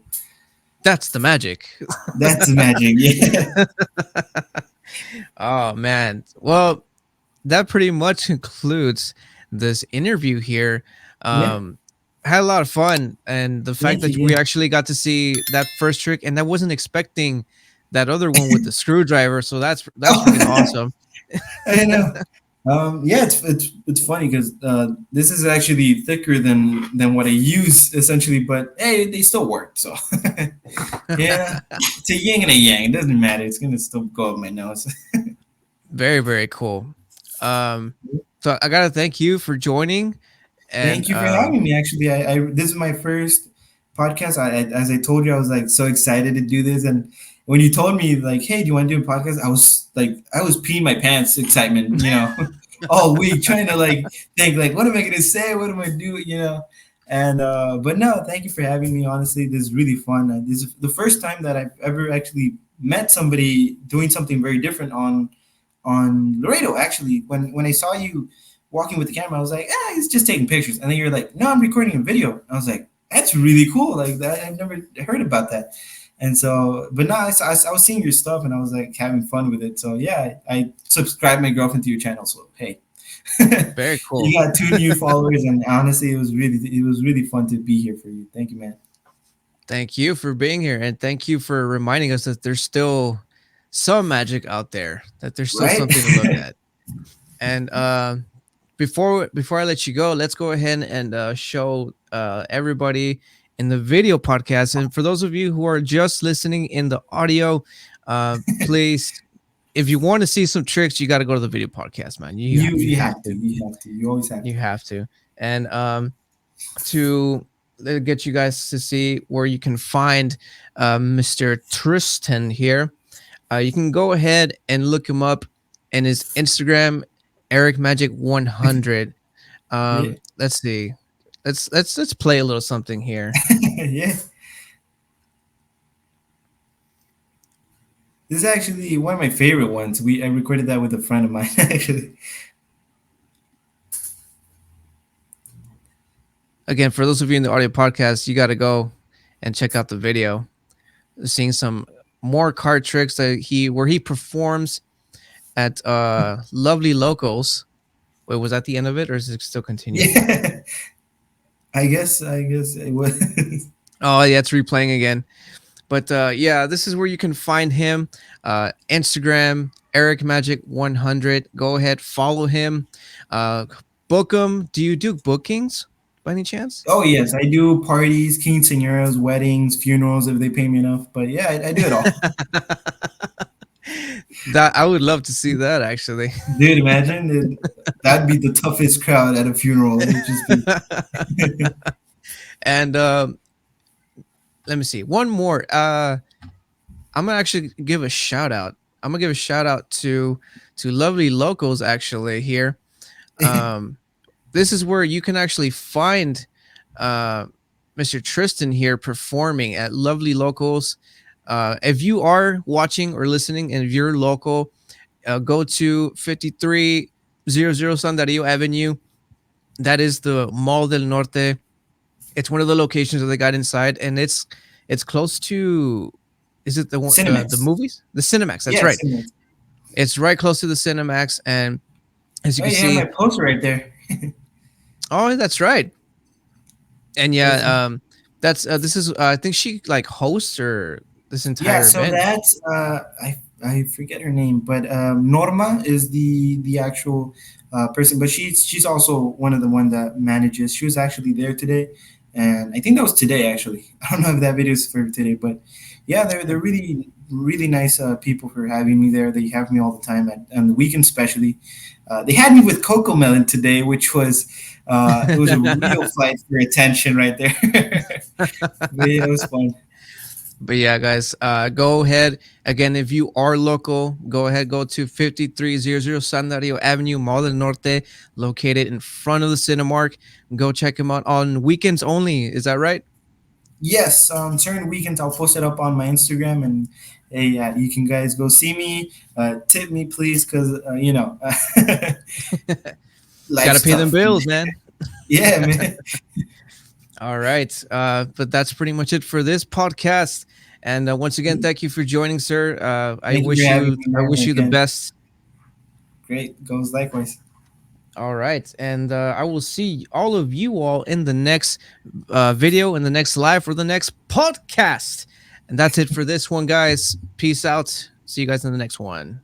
That's the magic. That's the magic. Yeah. Oh man. Well, that pretty much concludes this interview here. Yeah. Um had a lot of fun, and the fact Thank that you. we Yeah. actually got to see that first trick, and I wasn't expecting that other one with the screwdriver, so that's freaking Oh, awesome. I know. Yeah, it's funny because this is actually thicker than what I use essentially, but hey, they still work. So yeah, it's a yin and a yang. It doesn't matter. It's gonna still go up my nose. Very, very cool. Um so I gotta thank you for joining, and Thank you for having me. Actually, I this is my first podcast. As I told you, I was like so excited to do this, and when you told me like, "Hey, do you want to do a podcast?" I was peeing my pants, excitement, all week trying to like think like, what am I gonna say? What am I doing? And but no, thank you for having me. Honestly, this is really fun. This is the first time that I've ever actually met somebody doing something very different on Laredo. Actually, when I saw you walking with the camera. I was like, he's just taking pictures. And then you're like, no, I'm recording a video. I was like, that's really cool. Like that, I've never heard about that. And so, but no, I was seeing your stuff and I was like having fun with it. So yeah, I subscribed my girlfriend to your channel. So hey, Very cool. you got 2 new followers, and honestly, it was really fun to be here for you. Thank you, man. Thank you for being here, and thank you for reminding us that there's still some magic out there, that there's still Right? something to look at. And before I let you go, let's go ahead and show everybody in the video podcast. And for those of you who are just listening in the audio, please, if you want to see some tricks, you got to go to the video podcast, man. You have to. You have to. You always have to. You have to. And to get you guys to see where you can find Mr. Tristan here, you can go ahead and look him up in his Instagram, Erick Magic 100. Yeah. Let's see. Let's play a little something here. Yeah. This is actually one of my favorite ones. I recorded that with a friend of mine, actually. Again, for those of you in the audio podcast, you got to go and check out the video. Seeing some more card tricks that he performs at Lovely Locals. Wait, was that the end of it, or is it still continuing? Yeah. I guess it was. Oh yeah, it's replaying again. But yeah, this is where you can find him. Instagram, Erick Magic 100. Go ahead, follow him. Book him. Do you do bookings by any chance? Oh yes, I do parties, quinceañeras, weddings, funerals if they pay me enough. But yeah, I do it all. That I would love to see that actually. Dude, imagine that'd be the toughest crowd at a funeral. It'd just be... And let me see. One more. I'm gonna actually give a shout out. I'm gonna give a shout out to Lovely Locals actually here. This is where you can actually find Mr. Tristan here performing at Lovely Locals. If you are watching or listening and if you're local, go to 5300 San Dario Avenue. That is the Mall del Norte. It's one of the locations that they got inside, and it's close to. Is it the one the movies? The Cinemax. That's right. Cinemax. It's right close to the Cinemax, and as you can see, my poster right there. Oh, that's right. And yeah, that's this is I think she like hosts or this entire so event. That's I forget her name, but Norma is the actual person, but she's also one of the one that manages. She was actually there today, and I think that was today actually. I don't know if that video is for today, but yeah, they're really nice people for having me there. They have me all the time on the weekend especially. They had me with Coco Melon today, which was it was a real fight for attention right there. But yeah, it was fun. But yeah, guys, go ahead. Again, if you are local, go ahead, go to 5300 San Dario Avenue, Mall del Norte, located in front of the Cinemark. Go check them out on weekends only. Is that right? Yes, on certain weekends, I'll post it up on my Instagram, and hey, yeah, you can guys go see me. Tip me, please, because, Gotta pay them bills, man. Yeah, man. All right. But that's pretty much it for this podcast. And once again, thank you for joining, sir. I wish you the best. Great. Goes likewise. All right. And I will see all of you all in the next video, in the next live, or the next podcast. And that's it for this one, guys. Peace out. See you guys in the next one.